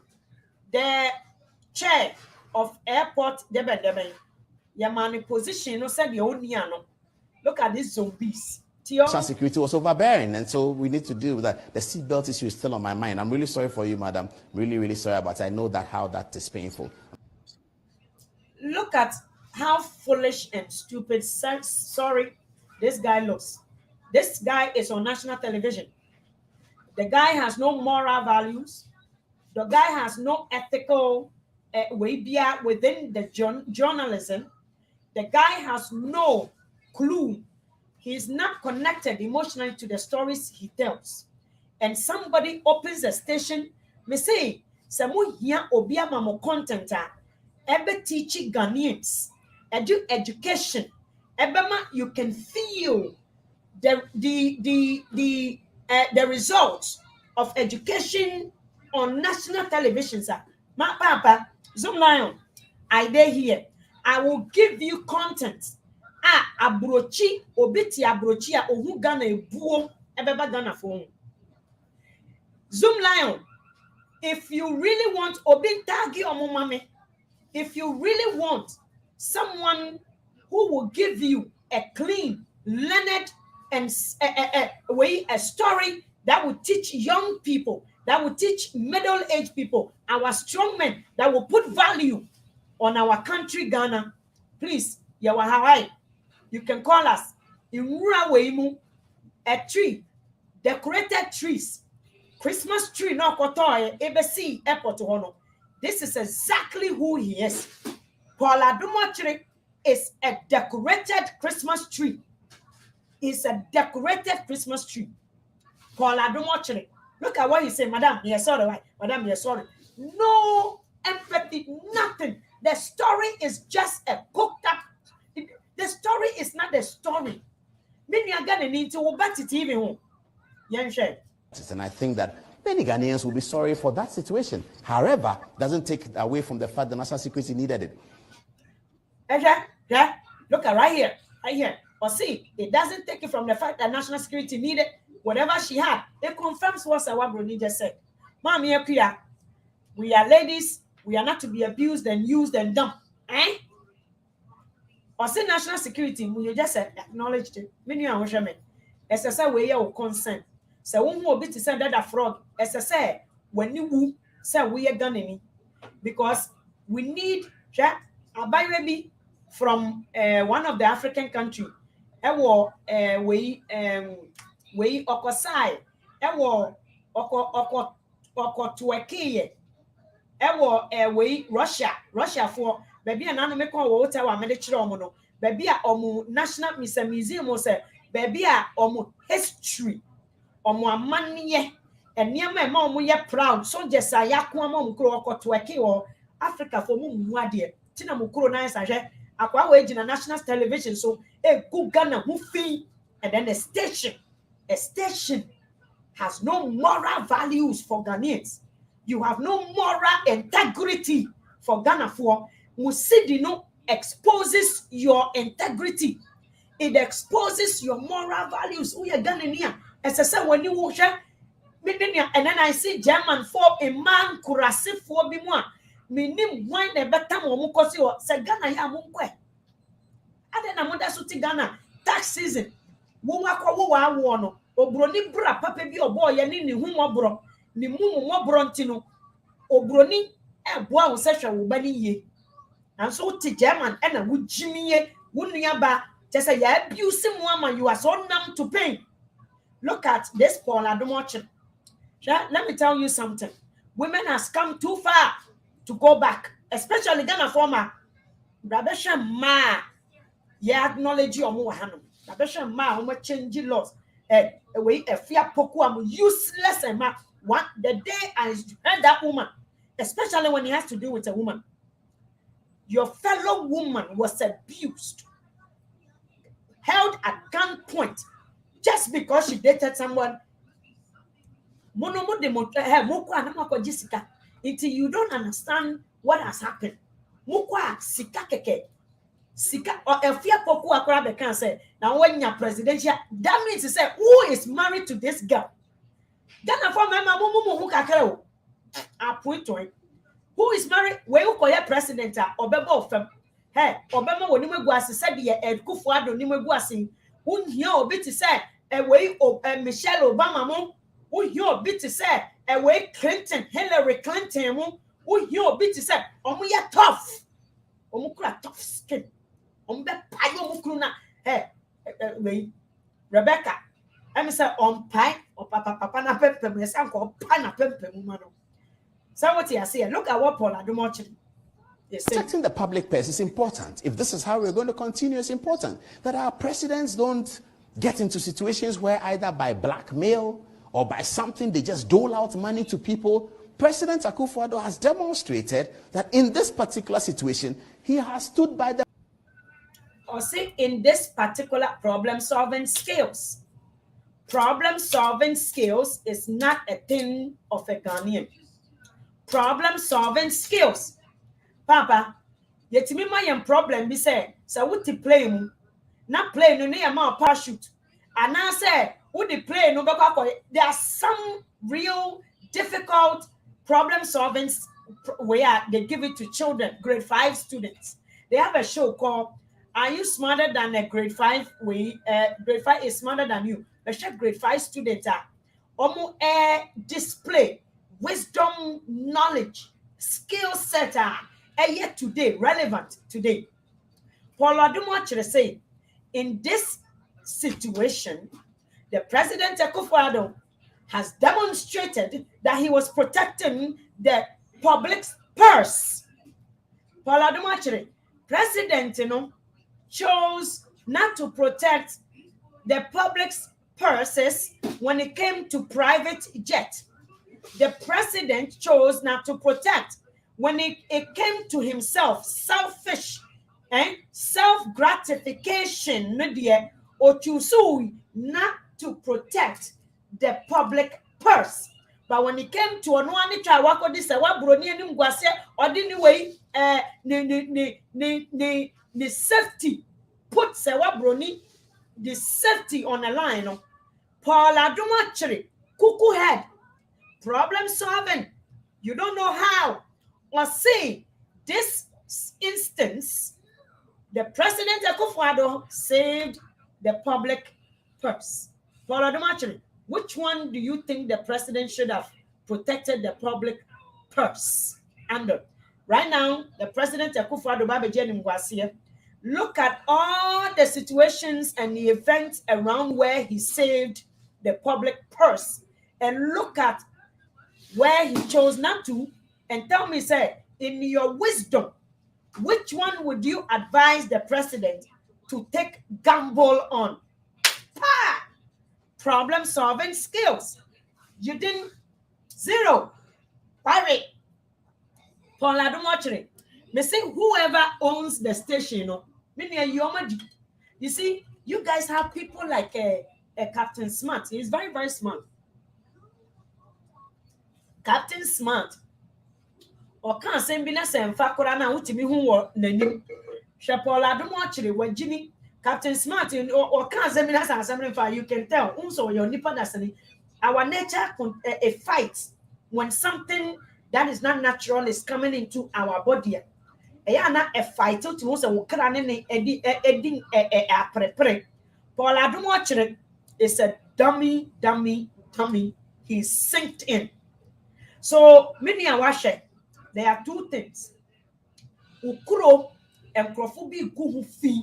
B: the chair of airport Debe. Your money position, no said the only ano. Look at these zombies.
E: national security was overbearing, and so we need to deal with that. The seatbelt issue is still on my mind. I'm really sorry for you, madam. Really, really sorry, but I know how that is painful.
B: Look at how foolish and stupid, sorry, this guy looks. This guy is on national television. The guy has no moral values. The guy has no ethical way within the journalism. The guy has no clue. He's not connected emotionally to the stories he tells. And somebody opens a station, me say, Samu here obia mamo content, ebe teaching Ghanaians, education, ebema you can feel the results of education on national television, sir. My papa, Zoom Lion, I dey here. I will give you content. Abrochi, obiti abrochi a ohu Ghana ebuo ebeba Ghana phone. Zoom Lion, if you really want obintagi omumame, if you really want someone who will give you a clean, learned, and a story that will teach young people, that will teach middle-aged people, our strong men, that will put value on our country, Ghana, please, Hawaii, you can call us. A tree, decorated trees, Christmas tree, no kotoye, ABC airport hono. This is exactly who he is. Paul Adumochiri is a decorated Christmas tree. It's a decorated Christmas tree. Paul Adumochiri. Look at what he said, Madam, you're sorry, right? Madam, you're sorry. No empathy, nothing. The story is just a cooked up. The story is not the story. Many are going to need to bet it even.
E: And I think that many Ghanaians will be sorry for that situation. However, doesn't take away from the fact that national security needed it.
B: Yeah. Look at right here. Or see, it doesn't take it from the fact that national security needed whatever she had. It confirms what Sewaa-Boni just said. Mommy, we are ladies. We are not to be abused and used and dumped. Or say national security, when you just acknowledged it. Many are women. As I say, we are concerned. So when we be to send that a fraud, as I say, when you say we are done because we need a baby from one of the African country. We okosai. Oko Turkey. We Russia for baby and anime call water wa medichiro mono. Baby a national museum say baby a history. Amanye and near my mom we are proud. So just a yakwam kro to a or Africa for muadie. Tina mukro nice akwa wage in a national television. So a good Ghana movie and then a station has no moral values for Ghanaians. You have no moral integrity for Ghana for Musidino exposes your integrity. It exposes your moral values. We are Ghanaian. As I said, when you watch and then I see German for a man kurasi for bimwa. Minim wine a better momukosi or Sagana Yamunkwe. I then I'm suti Ghana tax season. Wumako wono. Obroni bra papa bi obo ya ni humo bro. Ni mumu mo brontino. Obroni e boa wo sehwe wo bani ye. And so ti German and a would Jimmy Wunyaba. Just say ya abuse woman, you are so numb to pain. Look at this Paul Adumochiri. Let me tell you something. Women has come too far to go back, especially Ghana former. Rabesha ma, ya acknowledge your muhano. Rabesha ma, how much change laws. Away a fear poku am useless and ma. What the day I heard that woman, especially when it has to do with a woman. Your fellow woman was abused, held at gunpoint. Just because she dated someone, until you don't understand what has happened. Mukwa sika keke. Sika or a fear poku akra can say, now when you're presidential, that means to say who is married to this girl. Ghana for my mama point to it. Who is married? Where you call your president or bebo fem? Hey, Obama when you go as said the Ed Kufuado Nimuguasi. Who hear bit to say away Michelle Obama mo, who hear bit to say away Clinton, Hillary Clinton mo, who hear bit to say we are tough. Omukra tough skin. Ombe payo mukruna. Hey, Rebecca. I say on pie or papa na pepe me say ko pana pepe mu mano. So what you say? Look at what Paul Adumochiri.
E: Protecting the public purse is important. If this is how we're going to continue, it's important that our presidents don't get into situations where either by blackmail or by something they just dole out money to people. President Akufo-Addo has demonstrated that in this particular situation, he has stood by the...
B: Or say in this particular problem-solving skills. problem-solving skills is not a thing of a Ghanaian. Problem-solving skills. Papa, yetimi ma yem problem bi say wuti plane na plane no na ma parachute. And I say wuti plane no beko there are some real difficult problem-solving where they give it to children, grade 5 students. They have a show called Are You Smarter Than a Grade 5 way? Grade 5 is smarter than you. But grade 5 students are display wisdom, knowledge, skill set yet today, relevant today. Paul Adumoachere say, in this situation, the President Akufo-Addo has demonstrated that he was protecting the public's purse. Paul Adumoachere, President, chose not to protect the public's purses when it came to private jet. The president chose not to protect when it came to himself, selfish and self-gratification, or choose not to protect the public purse. But when it came to Onwani Chawako, this Sewaa-Boni and Ngwase, or anyway, the safety, put Sewaa-Boni, the safety on the line. Paul Adumoachere, cuckoo head, problem solving. You don't know how. Or see, this instance, the President Akufo-Addo saved the public purse. Paul Adumoachere, which one do you think the president should have protected the public purse under? Right now, the President Akufo-Addo Babejeni Ngwase, look at all the situations and the events around where he saved the public purse, and look at where he chose not to, and tell me, say, in your wisdom, which one would you advise the president to take gamble on? Problem-solving skills. You didn't. Zero. Pirate. Paul Adumoachere. Me say whoever owns the station, you see, you guys have people like a Captain Smart. He's very, very smart. Captain Smart. Or can't say be less than Fakora na utimi who name. Paul Adumoachere when Jimmy Captain Smart or can't say be less than something for you can tell. Also, your nipper that's our nature a fight when something that is not natural is coming into our body. A fight to most of Ukraine edding a Paul Adumoachere is a dummy. He's synced in. So many awashe. There are two things. Ukuro and Krofubi Guhufi.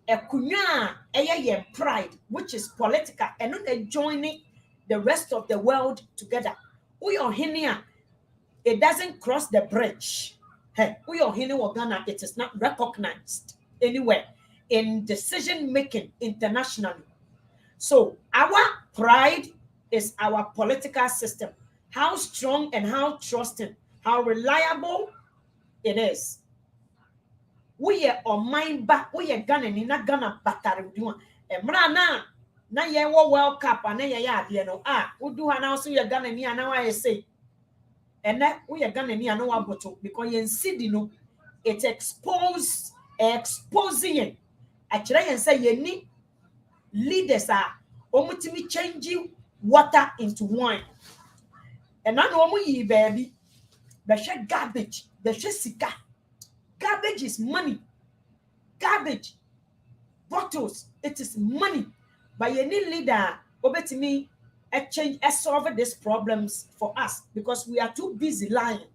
B: Ekunya eye pride, which is political, and not joining the rest of the world together. It doesn't cross the bridge. Hey, it is not recognized anywhere in decision making internationally. So our pride is our political system. How strong and how trusting, how reliable it is. We are on mind back, we are gonna not gonna battery doing. And na ye World Cup and we do announce you are gonna near now I say. And that we are gonna near no bottle because you see it's exposing. Actually, and say you need leaders are omutimi changing water into wine. And I know you baby, but garbage, the sika. Garbage is money. Garbage, bottles, it is money. But you need leader, over to me, solve these problems for us because we are too busy lying.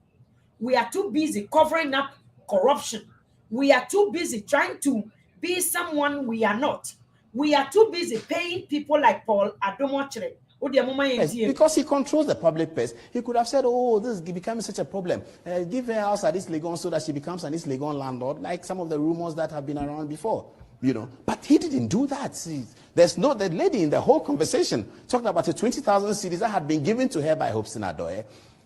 B: We are too busy covering up corruption. We are too busy trying to be someone we are not. We are too busy paying people like Paul Adumoachere.
E: Yes, because he controls the public purse. He could have said, oh, this is becoming such a problem. Give her house at East Legon so that she becomes an East Legon landlord, like some of the rumors that have been around before. But he didn't do that. See, the lady in the whole conversation talked about the 20,000 CEDIS that had been given to her by Hobson Adoye.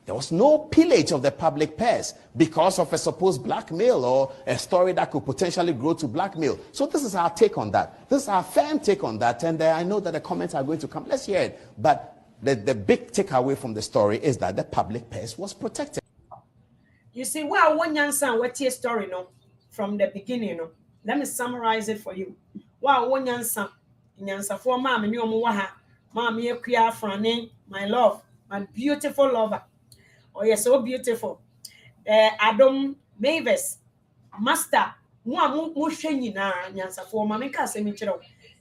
E: There was no pillage of the public purse because of a supposed blackmail or a story that could potentially grow to blackmail. So this is our take on that. This is our firm take on that. And I know that the comments are going to come. Let's hear it. But the big takeaway from the story is that the public purse was protected.
B: You see, well, one Yansan, what's your story, no? From the beginning, no? Let me summarize it for you. Wow, one Yansan for Mammy, you Muaha, Mammy, Kia Frane, my love, my beautiful lover. Oh, you're so beautiful. Adam Mavis, Master,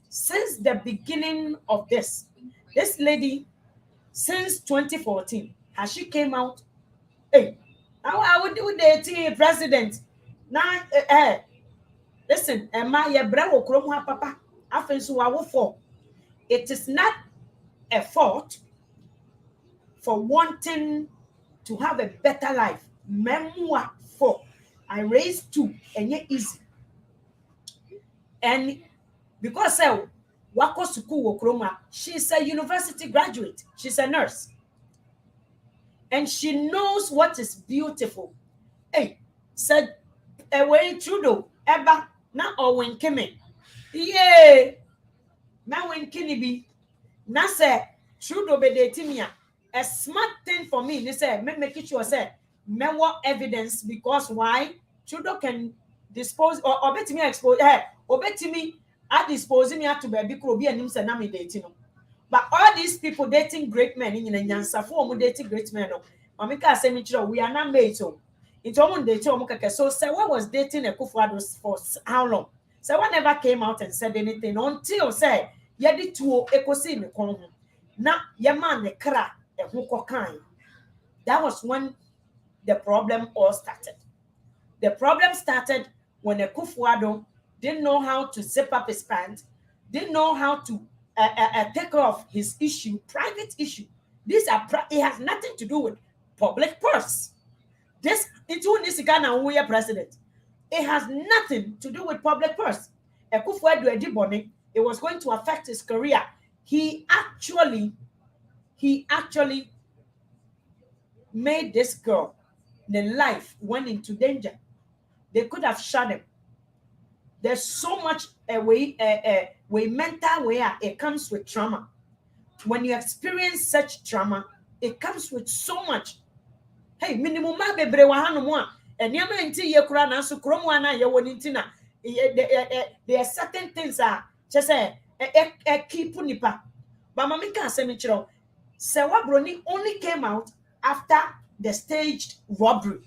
B: since the beginning of this lady, since 2014, has she came out? Hey, I would do the president. Now, listen, my bravo kromwa papa, it is not a fault for wanting to have a better life. Memoir for I raised two and yet easy. And because Wako Suku Wokroma, she's a university graduate, she's a nurse. And she knows what is beautiful. Hey, said away Trudeau, Eba, na Owen Kime. Yeah, now when Kinibi, na say Trudeau be detimia. A smart thing for me, they say, make it sure, say, more evidence because why? Trudeau can dispose or bet me expose, or bet me, I dispose me to baby Krobi and him say, Nami dating. But all these people dating great men in the Yansa form dating great men. Mamika say, we are not made so. It's almost dating. So, Sewa was dating a Kufuado for how long? Sewa never came out and said anything until say, Yedi to Ecosin the Congo. Now, Yaman the crack. That was when the problem all started. The problem started when a Kufuado didn't know how to zip up his pants, didn't know how to take off his issue, private issue. These are it has nothing to do with public purse. This into this Ghana we are president. It has nothing to do with public purse. A Kufuado Ediboni, it was going to affect his career. He actually made this girl, the life went into danger. They could have shot him. There's so much way mental where it comes with trauma. When you experience such trauma, it comes with so much. Hey, minimum ma bebre wahano mo and yama inti ye kura na so kromwana ye wonintina. There are certain things just keep nipa. But mamika asemichiro. Sewaa-Boni only came out after the staged robbery.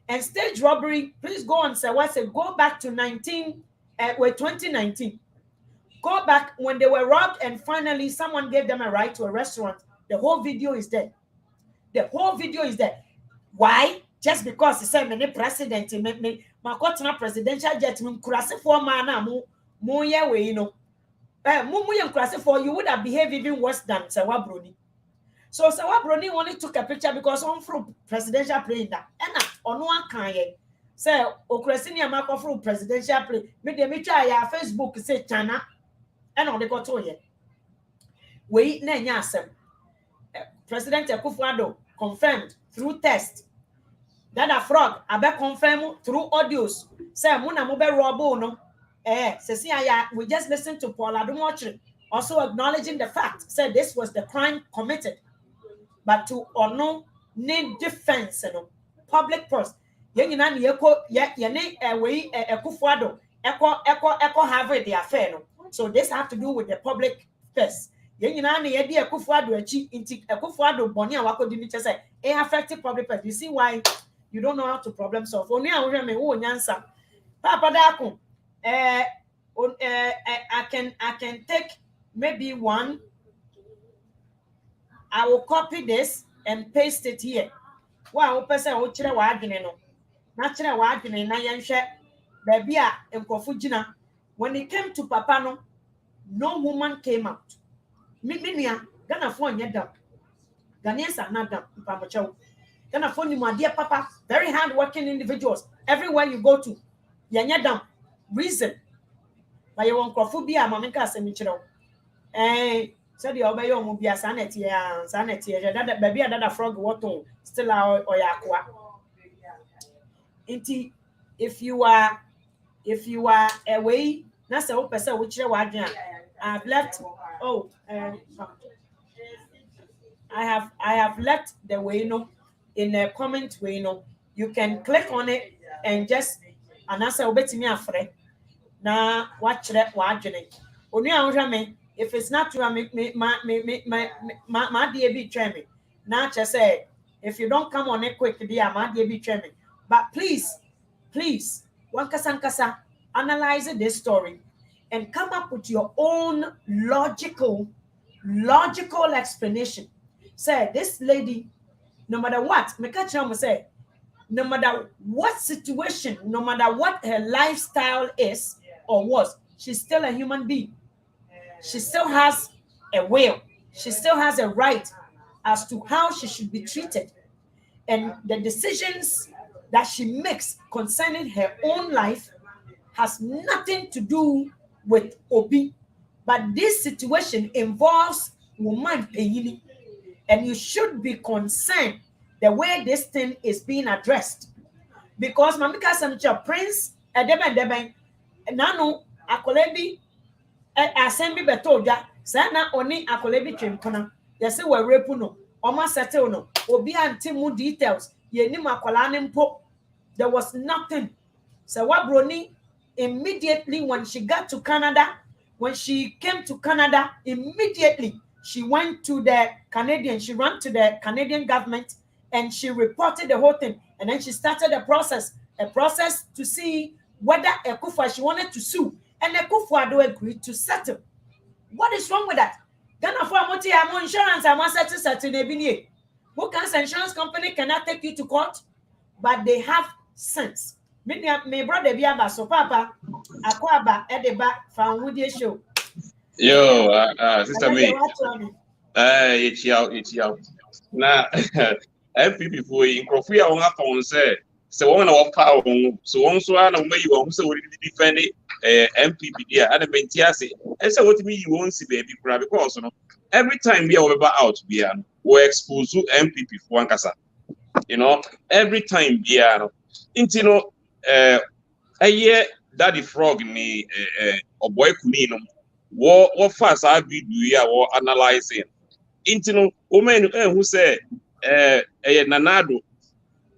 B: And staged robbery, please go on Sewaa, say go back to 2019. Go back when they were robbed and finally someone gave them a ride to a restaurant. The whole video is there. The whole video is there. Why? Just because he said many president, Makotana presidential jet, Kurase for mana, Moya way, you know. Kurase for you would have behaved even worse than Sewaa-Boni. So Sewaa-Boni only took a picture because on from presidential plane that and on one kind say Okresinia Marco from presidential plane. Me try ya Facebook say China and on the kotoye. We nenyasem. President Kufuado confirmed through test that a frog abe confirm through audios. Say muna mo be robo no. We just listened to Paul Adumochi also acknowledging the fact said this was the crime committed. But to or no need defense public purse. Yenina ni eko yene we Kufuado echo have the affair no. So this have to do with the public purse. Yenina ni yedi Kufuado echi inti Kufuado boni awako di ni say it affected public purse. You see why you don't know how to problem solve. Oni awure me wo nyansa. Papa dako I can take maybe one. I will copy this and paste it here. Wow, person will chire wa adwene no. Na chire wa adwene na yenhwe baby a enkofu gina. When it came to Papa no, no woman came out. Me nua Ghana phone nye dam. Ghanaians are not dam mpamochawo. Ghana phone ni my dear Papa, very hard working individuals. Everywhere you go to, yenye dam. Reason. But you want crofobia mamika asemichiro. Said the obey your mobia sanity that baby another frog water still out or aqua. If you are away, that's a person which I've left. Oh, I have left the way in the comment way you can click on it and just answer obey me afre. Na watch that watching. Only if it's not true, my dear be treming. Now just say if you don't come on it quick, dear, my dear be treming. But please, Wankasankasa, analyze this story and come up with your own logical explanation. Say this lady, no matter what, say, no matter what situation, no matter what her lifestyle is or was, she's still a human being. She still has a will. She still has a right as to how she should be treated. And the decisions that she makes concerning her own life has nothing to do with Obi. But this situation involves woman paying, and you should be concerned the way this thing is being addressed. Because Mamika Sancha Prince, Deben, Nano, Akolebi, Assembly Betoja, Sana Oni Akolebi Chimpana, yes, we're repuno, Oma Satelno, Obi and Timu details, Yenima Kolanim Po. There was nothing. Sewaa-Boni, immediately when she got to Canada, when she came to Canada, immediately she went to the Canadian, she ran to the Canadian government and she reported the whole thing. And then she started a process to see whether Ekufa, she wanted to sue. And Ekufa agreed to settle. What is wrong with that? Ghana for Amoti insurance, I'm settle. What kind of insurance company cannot take you to court? But they have sense. Me brother be aba so papa akwaba edeba from Woody show.
F: Yo, sister me. It's out. Na MPP for in Crofia on up on say one of power so one so I know you want to defend it MPP there and Bentiasi. And so what me you won't see baby because every time we are out we expose to MPP for one casa. Every time we are a year daddy frog ni boy kunino what fast I be do or analyzing woman who say nanado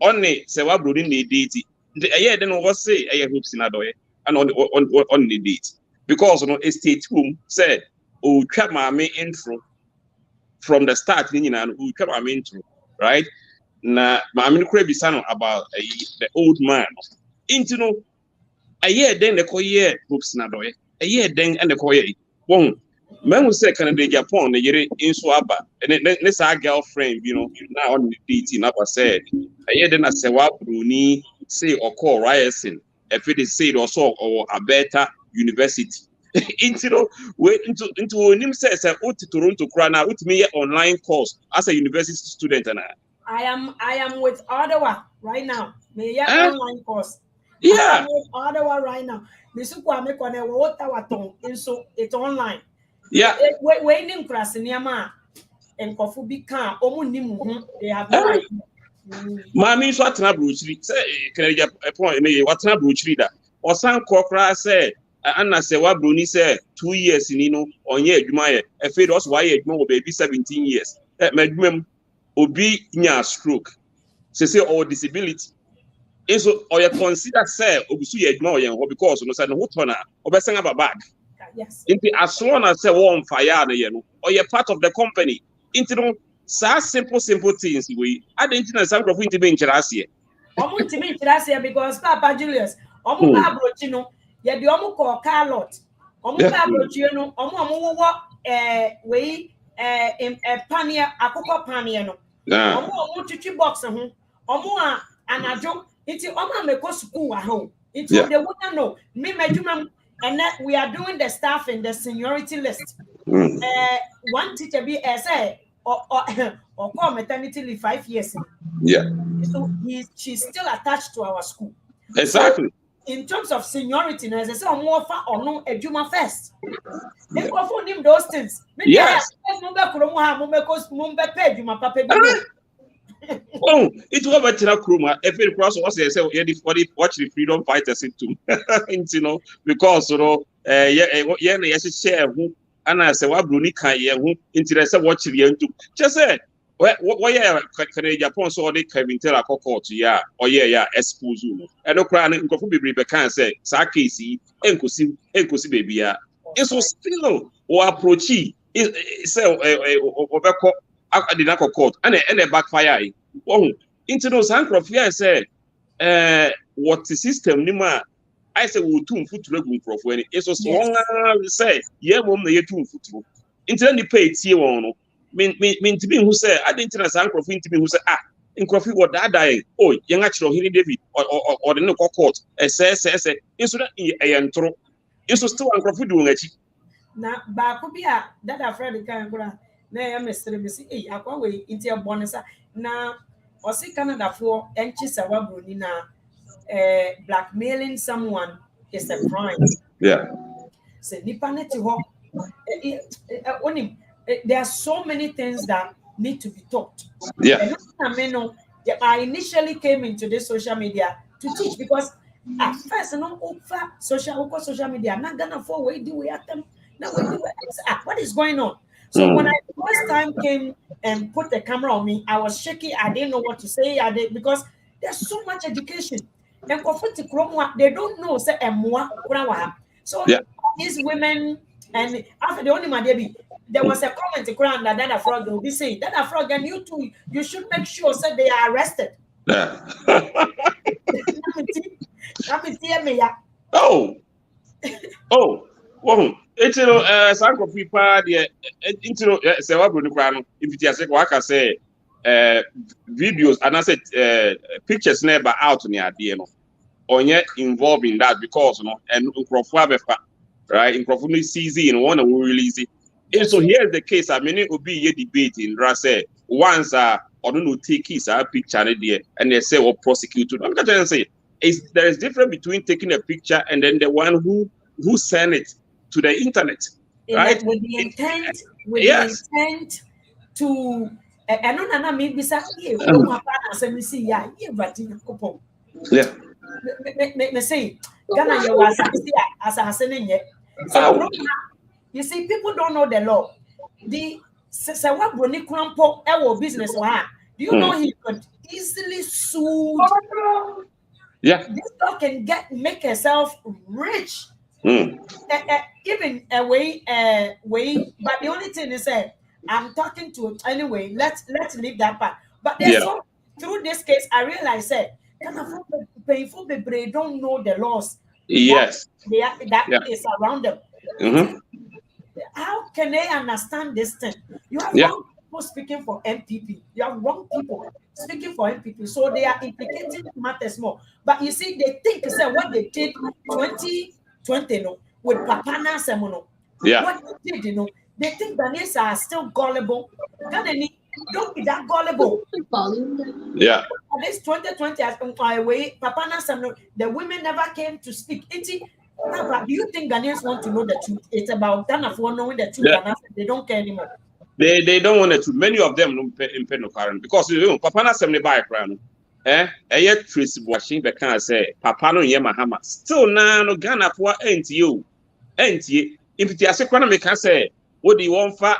F: only Sewaa-Boni ni date the year then what say hoops in adoye and on the date because a state home said trap my intro from the start trap my intro right. Na maame no kura bisano about the old man a year then the koye books na doye a year then and the koye won man who say Canada Japan the yere inso aba and let's our girlfriend now on the DT na said a year then a Sewaa-Boni say or call Ryerson if it is said also or a better university wait into him says to Toronto Krana with me online course as a university student and
B: I am with Ottawa right now. Me online course.
F: Yeah.
B: I am with Ottawa right now. Misukwa me kone Ottawa ton so it's online.
F: Yeah.
B: We nim krasi niama en kofu bi kan omu nimu they have no idea.
F: Mami so atena brochiri say Canada point me watena brochiri da. Osan kokra say Anna Sewaa-Boni say 2 years onye adwuma ye. Efe do so why adwuma wo baby 17 years. Madwuma Obi nya stroke. Say or disability. And so or you consider say obisu ye adwuma or because say no hotona obesan aba bag.
B: Yes.
F: As long as say one fire na or you're part of the company. Simple things we I didn't know some of into being chirasi.
B: Omu to be chirasi because Papa Julius omu ba brochino ye di omu call Carlot. Omu ba brochino omu we pania akoko pania no. Omu chichi box ho. Omu anajo iti omu ameko school wa ho. Iti they wouldn't know. Me medjuma and that we are doing the staff in the seniority list. One teacher be say or call maternity leave 5 years.
F: Yeah.
B: So she's still attached to our school.
F: Exactly.
B: in terms of seniority, as I say, I'm more far or no a Juma first. They go for him those things.
F: Yes. Oh, it was better Kruma. If it cross was say watch the freedom fighters into you know, because share who and I say what Bruni can who interest watch the into just say why can Japan so they can tell a court yeah or expose you and no crying in coffee be can say Sakisi enkusi baby yeah it was still or approach is did not court and a backfire. Oh, into those handcraft, say, what the system, Nima, I say, we 2 foot regular prof when it was long, say, yeah, mom, the 2 foot. Into any pay, Tion, mean to be who say, I didn't tell us handcraft into me who say, in coffee, what that dying, oh, young actual Henry David or the no court, say, instead a intro, it's still handcraft doing it.
B: Now, Bakubia, that a friend can go. Na ya mesere me say akwa we inti abonesa na o si Canada for enchi Sewaa-Boni na blackmailing someone is a crime.
F: Yeah.
B: So nipa neti ho there are so many things that need to be taught.
F: Yeah.
B: I initially came into this social media to teach because at first social media not gonna for we do we at them now we do what is going on. So when I first time came and put the camera on me, I was shaky. I didn't know what to say. Because there's so much education. And they don't know say so these women and after the only baby, there was a comment that a frog will be saying that a frog and you too, you should make sure that they are arrested.
F: Well, it's some of people into Sewaa-Boni if it is like I say videos and I said pictures never out near the or yet involved in that because and right in Crawford CZ and one will release it. And so here's the case. I mean it will be a debate in Rase once or don't know take his picture there and they say prosecuted. I'm going to say there is difference between taking a picture and then the one who send it to the internet, right?
B: With the intent, to I don't maybe say me say Ghana you was assassinating yet. So you see, people don't know the law. The Sewaa-Boni Krampo ewo business wa. Do you know he could easily sue?
F: Yeah.
B: This dog can make herself rich. Even a way, but the only thing is I'm talking to anyway. Let's leave that part. But there's through this case, I realized that painful people don't know the laws.
F: Yes,
B: that is around them. How can they understand this thing? You have wrong people speaking for MPP. You have wrong people speaking for MPP, so they are implicating matters more. But you see, they think what they did 2020 with Papana Semono. What they did, they think Ghanaians are still gullible. Don't be that gullible.
F: Yeah.
B: At least 2020 has come far away. Papana Semono, the women never came to speak. Do you think Ghanaians want to know the truth? It's about Ghana for knowing the truth. Yeah. They don't care anymore.
F: They don't want to. Many of them don't pay in current because Papana Semono buy crown. Yet Tracy watching the can say Papano Yamahama. Still now no Ghana for ain't you. If it is a economy can say what do you want for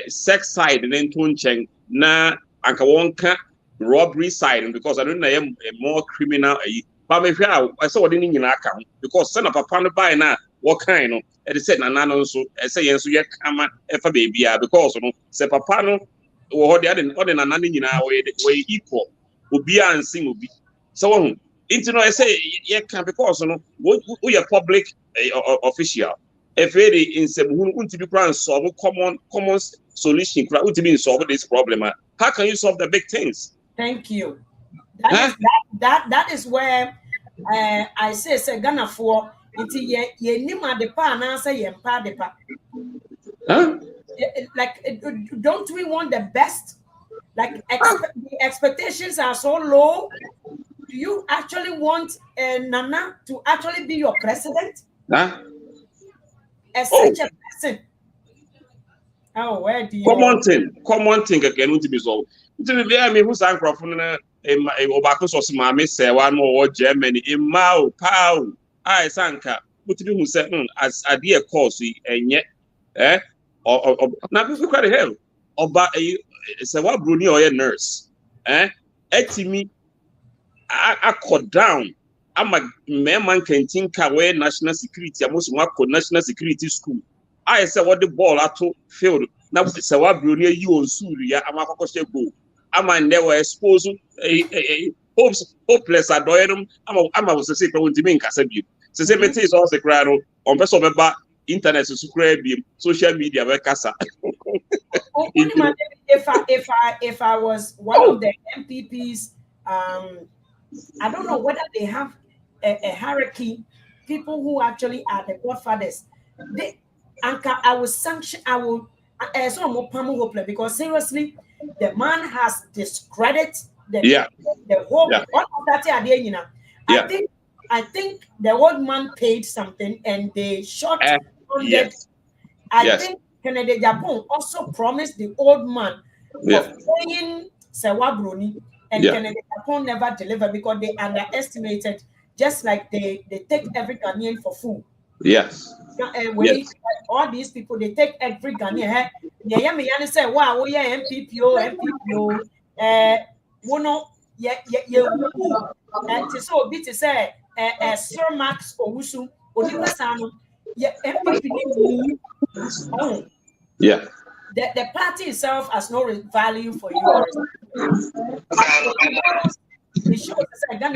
F: sex side and then Tuncheng na anka wonka robbery side because I don't know a more criminal but if I saw what in account because son of Papa buy now what kind of it said na so I say yes you come for baby because say Papa no or the other na we equal obi and sing obi so into I say can because we are public official if it in some who to be trying solve common solution to be solve this problem. How can you solve the big things?
B: Thank you. That is where I say Ghana for it ye nima de pa na say ye mpa de pa. Like don't we want the best? Like the expectations are so low. do you actually want Nana to actually be your president?
F: Huh?
B: As such a person? Oh, where do you?
F: Common thing again won't be so. I mean, who's microphone? Obako so mama say one more Germany in Mao Pow. I sanka. But you who say as a dear course and yet or now people quite hell. Oba Sewaa-Boni or a nurse. Etimi I cut down. I'm a man can think away national security. I must work national security school. I said what the ball at field. Now Sewaa-Boni you on Suria. I'm a cocktail go. I'm a never exposed hopeless adoyum. I'm a was a secret when Timing Casabu. So say it is also crowd on person about internet to subscribe social media where Casa.
B: If I was one of the MPPs, I don't know whether they have a hierarchy. People who actually are the godfathers, I will sanction. I will because seriously, the man has discredited the whole all of that idea. You know, I think the old man paid something and they shot I think Canada Japan also promised the old man of paying Sewaa-Boni, and Canada Japan never delivered because they underestimated, just like they take every Ghanaian for food.
F: Yes.
B: All these people, they take every Ghanaian. Yeah, say, wow, yeah, MPPO, and so bit to say, Sir Max Owusu, Odipasano, MPP.
F: Yeah.
B: The party itself has no value for you. It shows that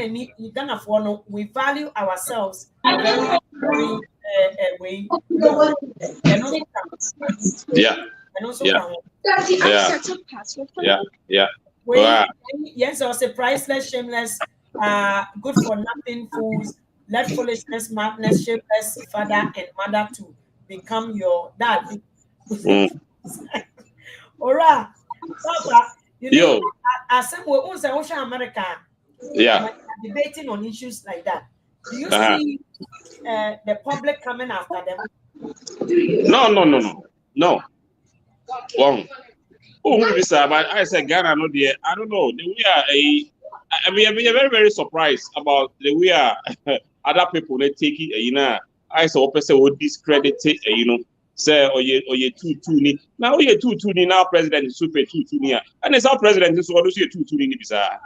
B: we value ourselves very, very way. Yes, I say priceless, shameless, good for nothing fools. Let foolishness, madness, shapeless, father and mother to become your dad. Alright, Papa, you know, as some will say Ocean America, debating on issues like that. Do you see the public coming after them?
F: No. Well, I said Ghana, no, dear. I don't know. We are very, very surprised about the way other people they take it. You know, I saw person would discredit it. You know. Say, oh, you 2-2 now, you 2-2 now, president is super 2-2 and it's our president is what do you 2-2 in the bizarre?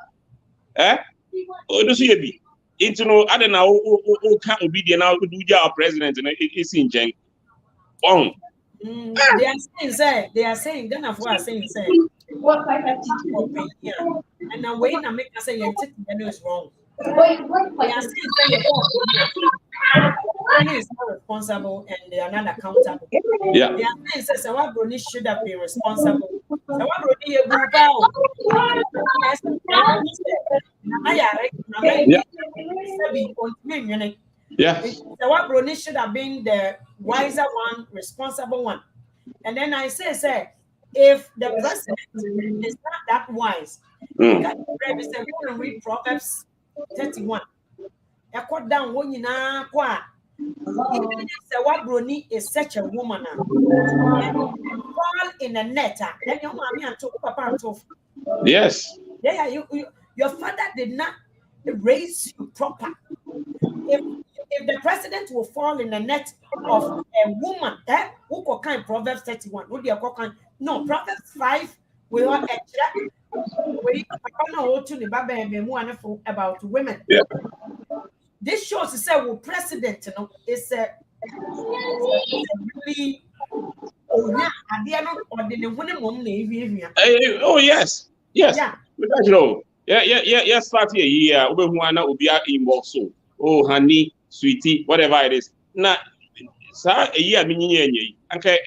F: Oh, do you be? It's no, I don't know who can't be the now do your president and it's in Jen.
B: They are saying, then of what saying, and now wait and make us say, is wrong. Is not responsible and they are not accountable. They are saying Sewaa-Boni should have been responsible. Sewaa-Boni Sewaa-Boni should have been the wiser one, responsible one. And then I say, if the president is not that wise, you can read Proverbs 31. Down when you now even if Sewaa-Boni is such a woman, and fall in a net, then your mommy and papa and
F: yes.
B: Yeah, your father did not raise you proper. If the president will fall in the net of a woman, who could kind Proverbs 31, would you kind? No, Proverbs 5 we are about women.
F: Yeah.
B: This shows is a president, you know, it's a really
F: oh yes. Yeah. Start here. Involved so. Oh honey, sweetie, whatever it is. Now a year meaning okay,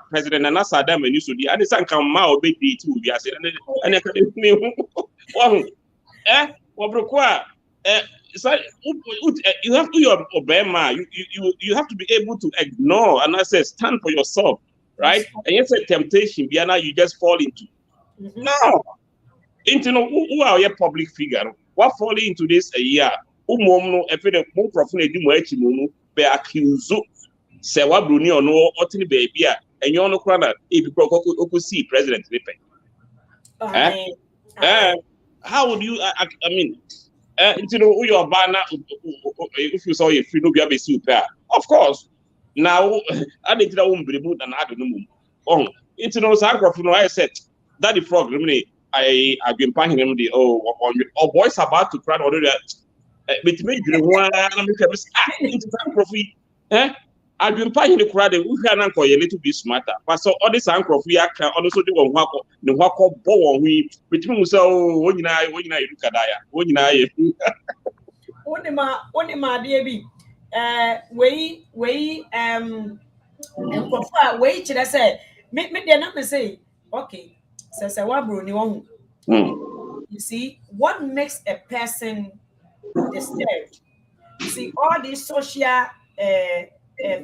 F: president and Saddam and Yusuf, and it's come out big too. We are saying so you have to Obama. You have to be able to ignore and I say stand for yourself, right? And it's a temptation. You just fall into. No, into who are your public figure? what fall into this a year umom no efe de mo profo na di mo achi mo no be accuse Sewaa-Boni ono otini baby a enyo no kra na e bi ko see president ne pe how would you I mean you know your banner if you saw your free no be super of course now I did that won't be removed and I don't know oh it's no sacrifice no I said that the frog I've been paying him the boys about to cry already but me you want to make it's sacrifice I've been paying the crowd who can anchor a little bit smarter but so all this sacrifice can also do one the wako bow we between so when you look at that when you
B: only my dear be we and wait till I say make the number say okay so Sewaa-Boni one you see what makes a person disturbed you see all these social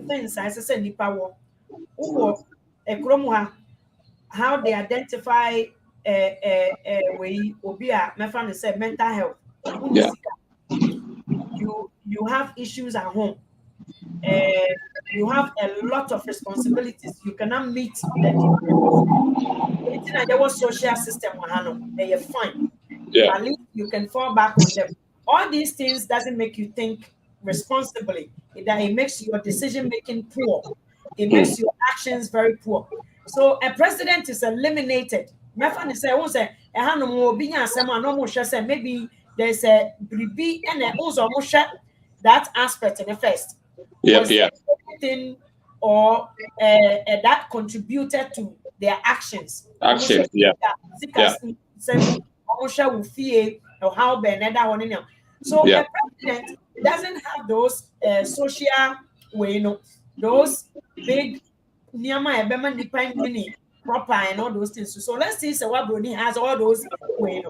B: things as I said nipa wo how they identify we obia my friend said mental health
F: yeah.
B: you have issues at home you have a lot of responsibilities you cannot meet there was social system they're fine
F: Yeah.
B: at least you can fall back on them all these things doesn't make you think responsibly that it makes your decision making poor it makes your actions very poor so a president is eliminated my friend say who say maybe there's a bribi and also that aspect in the first
F: Yeah.
B: anything or that contributed to their actions
F: Actions, yeah.
B: How so
F: Yeah.
B: a president doesn't have those social way, those big proper and all those things. So let's see Sewaa-Boni has all those way,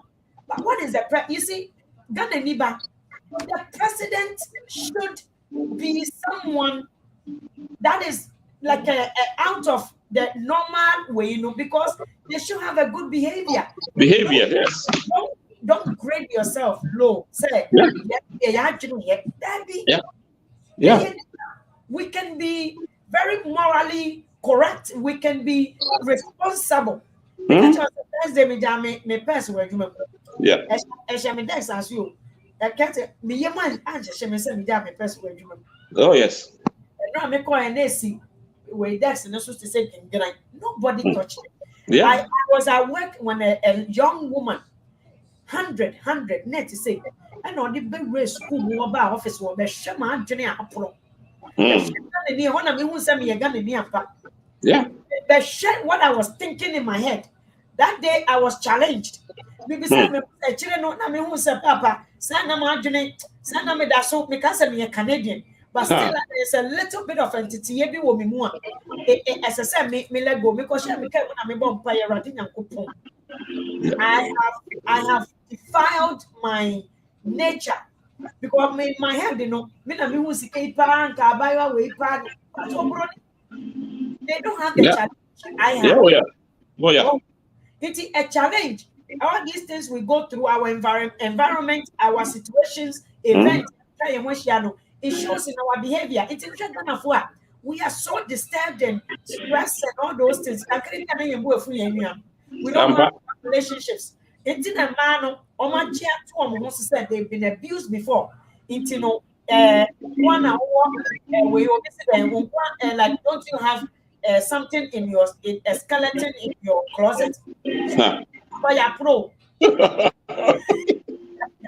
B: but what is you see, Ghana Niba, the president should be someone that is like out of the normal way, because they should have a good behavior.
F: Yes.
B: Don't grade yourself low. Say,
F: Yeah.
B: We can be very morally correct. We can be responsible.
F: Yeah. Oh yes.
B: Nobody touched it.
F: Yeah.
B: I was at work when a young woman, 100 net to say, and on the big race school about office will be shaman Jenny Apollo.
F: Yeah.
B: The shit what I was thinking in my head. That day I was challenged. Because Papa, Sana me that so because I'm a Canadian. But still, there's a little bit of entity. As I said, me let go because I have defiled my nature because my head, they don't have the challenge. I have.
F: Oh yeah.
B: It's a challenge. All these things we go through our environment, our situations, events, it shows in our behavior. It's we are so disturbed and stressed and all those things. We don't have relationships. It's in a man said they've been abused before. One hour we like don't you have something in your a skeleton in your closet? Pro.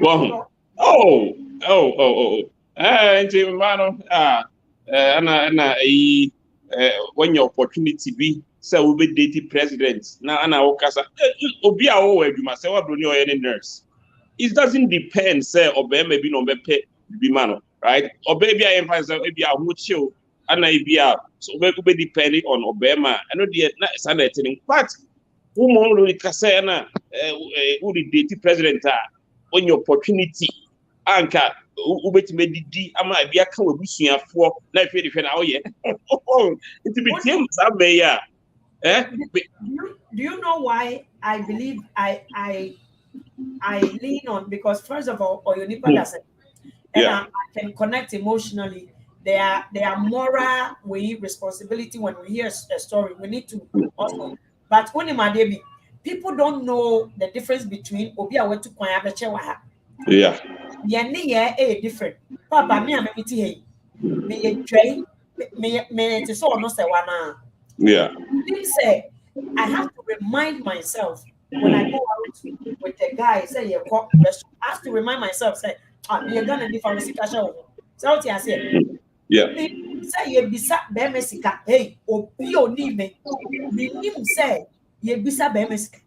F: Wow. When your opportunity be say we be dating president now and okasa obi a wo adwuma Sewaa-Boni or any nurse it doesn't depend say obey maybe no be be man right obey be a emphasis be a ho chill and be a so we depending on obema I know the standard thing but who mo lo kasa na who the dating president when your opportunity anka ubetime didi ama bia ka wabusuafo na ife de hwe na oye it be team sabeya
B: do you know why I believe I I lean on, because first of all, Oyonipa doesn't, and I can connect emotionally. There are moral responsibility when we hear a story. We need to also, but when in people don't know the difference between Obi Awe to Kwaya Bechewa.
F: Yeah.
B: Yeah, different. Papa, me and me me tray me it is all no say one.
F: Yeah.
B: Him say I have to remind myself when I go out with the guy, say you call restaurant. I have to remind myself, say, you're gonna be from Sika show. So what I say,
F: Yeah.
B: me say you bisa be mesika. Hey, obi oni me. Me him say you bisa be mesika.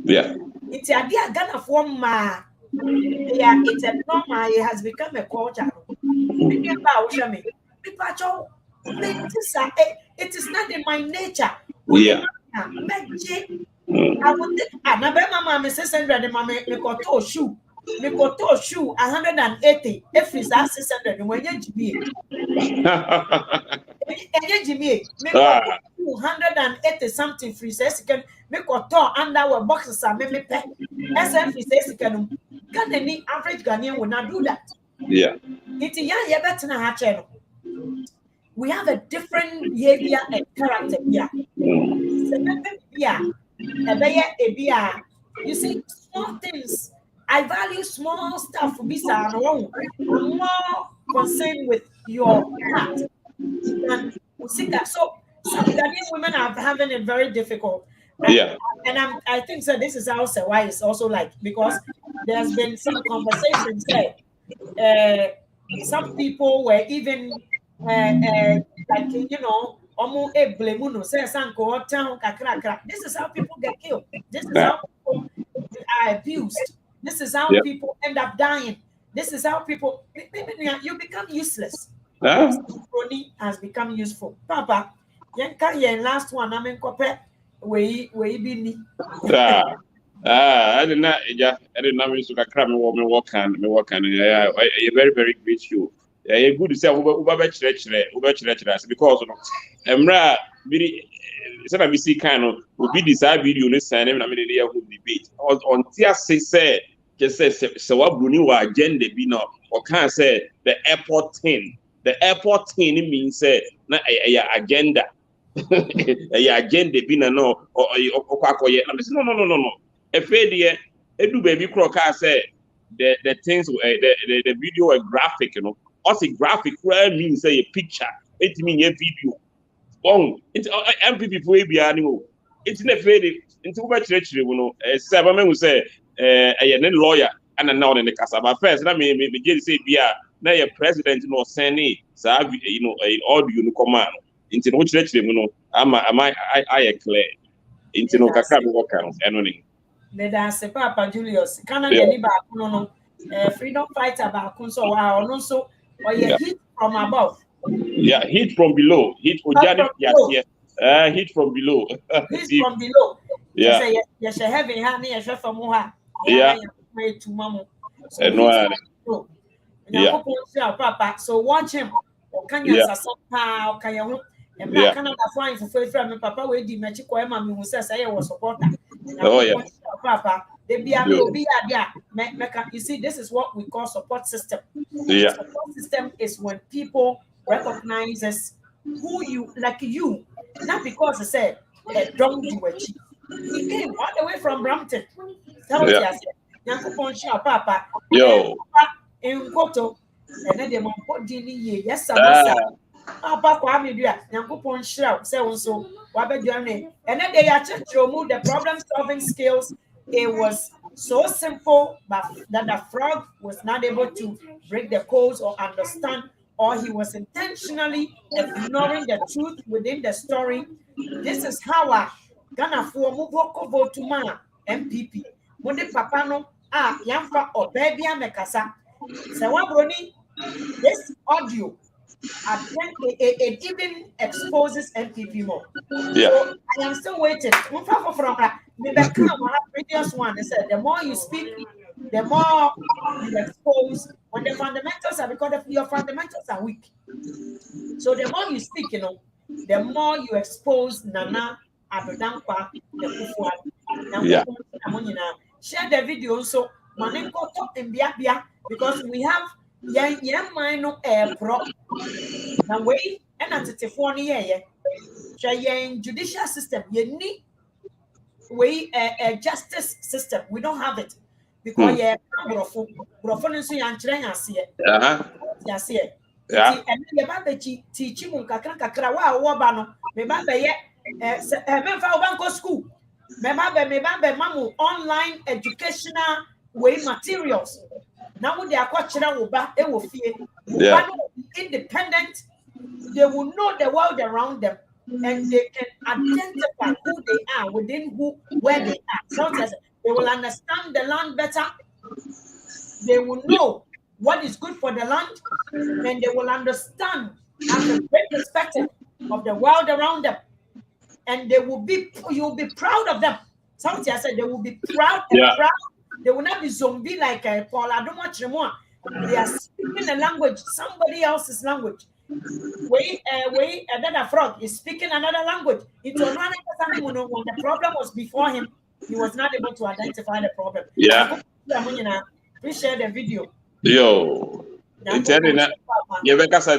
F: Yeah.
B: It's a dear Ghana for ma. Yeah, it's a normal. It has become a culture. It is not in my nature.
F: Yeah.
B: I would think mama 600 mama me got shoe. Me got shoe 180. If it's 600 when you GB. And Jimmy, me got 280 something free says you can make a underwear boxes and me pay. SF says you can any average Ghanaian will not do that.
F: Yeah.
B: It's a better than channel. We have a different behavior and character here. You see, small things. I value small stuff. I'm more concerned with your heart than that. So some Ghanaian women are having it very difficult.
F: Yeah.
B: And I think so. This is also why it's also like, because there's been some conversations there. Some people were even like, you know, this is how people get killed. This is how people are abused. This is how people end up dying. This is how people, you become useless. Sewaa-Boni has become useful. Papa, last one, I mean, we be me.
F: I did not. I did not miss to cram me work and a very, very great show. A good to say because Emra really said we see kind of will be this video this and I mean the who debate on say just say Sewaa-Boni wa agenda be no or can't say the airport thing. The airport thing means say na agenda. A agenda be no or no. If edu baby crock say the things the video a graphic, you know. Also graphic means say a picture. It means a video. It's MPP for ABI. It's not fair. Into much church, you know. Seven will say a lawyer and now in the Casaba first. Let me say, now your president, you know, sending, you know, all you command. Into which church, you know, I clear. Into no Kakabi worker and running.
B: The Papa Julius, Canada, no, freedom fighter about Kunso, or also, or hit from above.
F: Yeah, hit from below. Hit organic, yes. Hit from below.
B: Hit from below.
F: Yeah.
B: Yes, I have a honey, a chef from Moha.
F: Yeah.
B: To Mamma.
F: Yeah.
B: Papa. So watch him. Or can you somehow? Can you? And Canada flying for free from Papa, where the Mexico Emma who says I was supporter.
F: Oh, yeah.
B: Papa, they be you see, this is what we call support system.
F: Yeah.
B: Support system is when people recognizes who you like you, not because they said don't do it. He came all the way from Brampton. Papa.
F: Yo.
B: In Koto, and then the mom put yes, Papa Kwame Dua, Yankupon Shroud, so Wabe and then they actually remove the problem solving skills. It was so simple, but that the frog was not able to break the codes or understand, or he was intentionally ignoring the truth within the story. This is how I Ghana for Muboko vote to man MPP. Monday Papa no Yamfa or baby Mekasa. Sewaa-Boni, this audio. I think it even exposes MPP more.
F: Yeah.
B: So I am still waiting. From the previous one, they said the more you speak, the more you expose. When the fundamentals are, because your fundamentals are weak. So the more you speak, you know, the more you expose Nana Adodankwa, the Kufuor. Share the video so Manenko in Biabia, because we have young mino air pro. Now, way and at the phone, yeah. Judicial system, you need way a justice system. We don't have it because yeah, brofonso yanchre asie. Yasie.
F: Yeah.
B: And the baba teach him kakra wa ba no. Me baba ye me fa banko school. Me baba mamu online educational way materials. Now they are kwachira wo ba e wo fie.
F: Yeah.
B: Independent. They will know the world around them and they can identify who they are within where they are. So they will understand the land better. They will know what is good for the land, and they will understand, have a great perspective of the world around them. And you'll be proud of them. Something I said, they will be proud and proud. They will not be zombie like Paul. I don't want more. They are speaking a language, somebody else's language. Another frog is speaking another language. When the problem was before him, he was not able to identify the problem.
F: Yeah.
B: Please share the video.
F: Yo. Yebekasa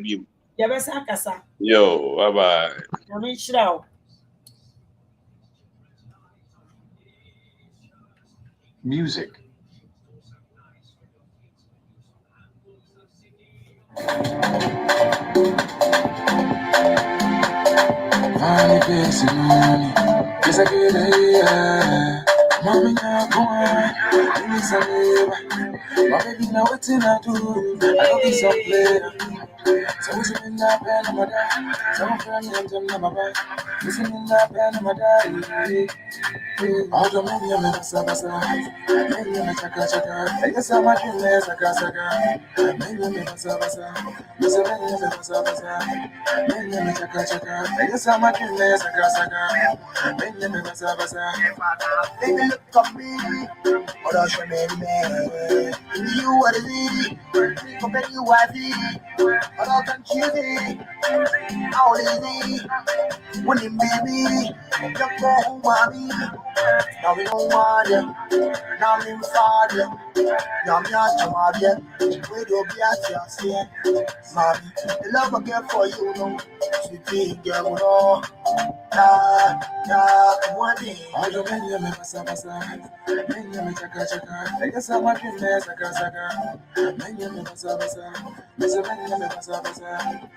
F: biu.
B: Yebesa kasa.
F: Yo, bye bye.
A: Music. Money, busy money. Yes, I get it. Mommy, now go on. Give me some labor. My baby, now what can I do? I don't be some player. So what's in that pen of my dad? Some friend and them number back. Listen in that pen of my dad. All the money I'm in the Sabasa. Maybe I'm a chaka. I guess I'm a dream, Saka. Maybe I'm a Sabasa. There's a man in the Sabasa. Maybe I'm a chaka. I guess I'm a dream, Saka. Maybe I'm a Sabasa.
C: Baby, look at me. Or else you made me. You are the lead. Compare you are the. Or else I'm choosing. How lazy. When you baby. You go home, mommy. Now we don't want you. Now we inside you. Now me ask you, mommy. We don't be at your skin. Mommy, the love I get for you, no. Sweet girl, no. One day.
A: All the money I'm in the Sabasa. Maybe I'm a chaka. I guess I'm a dream, Saka. Maybe I'm a Sabasa. There's a man in the Sabasa.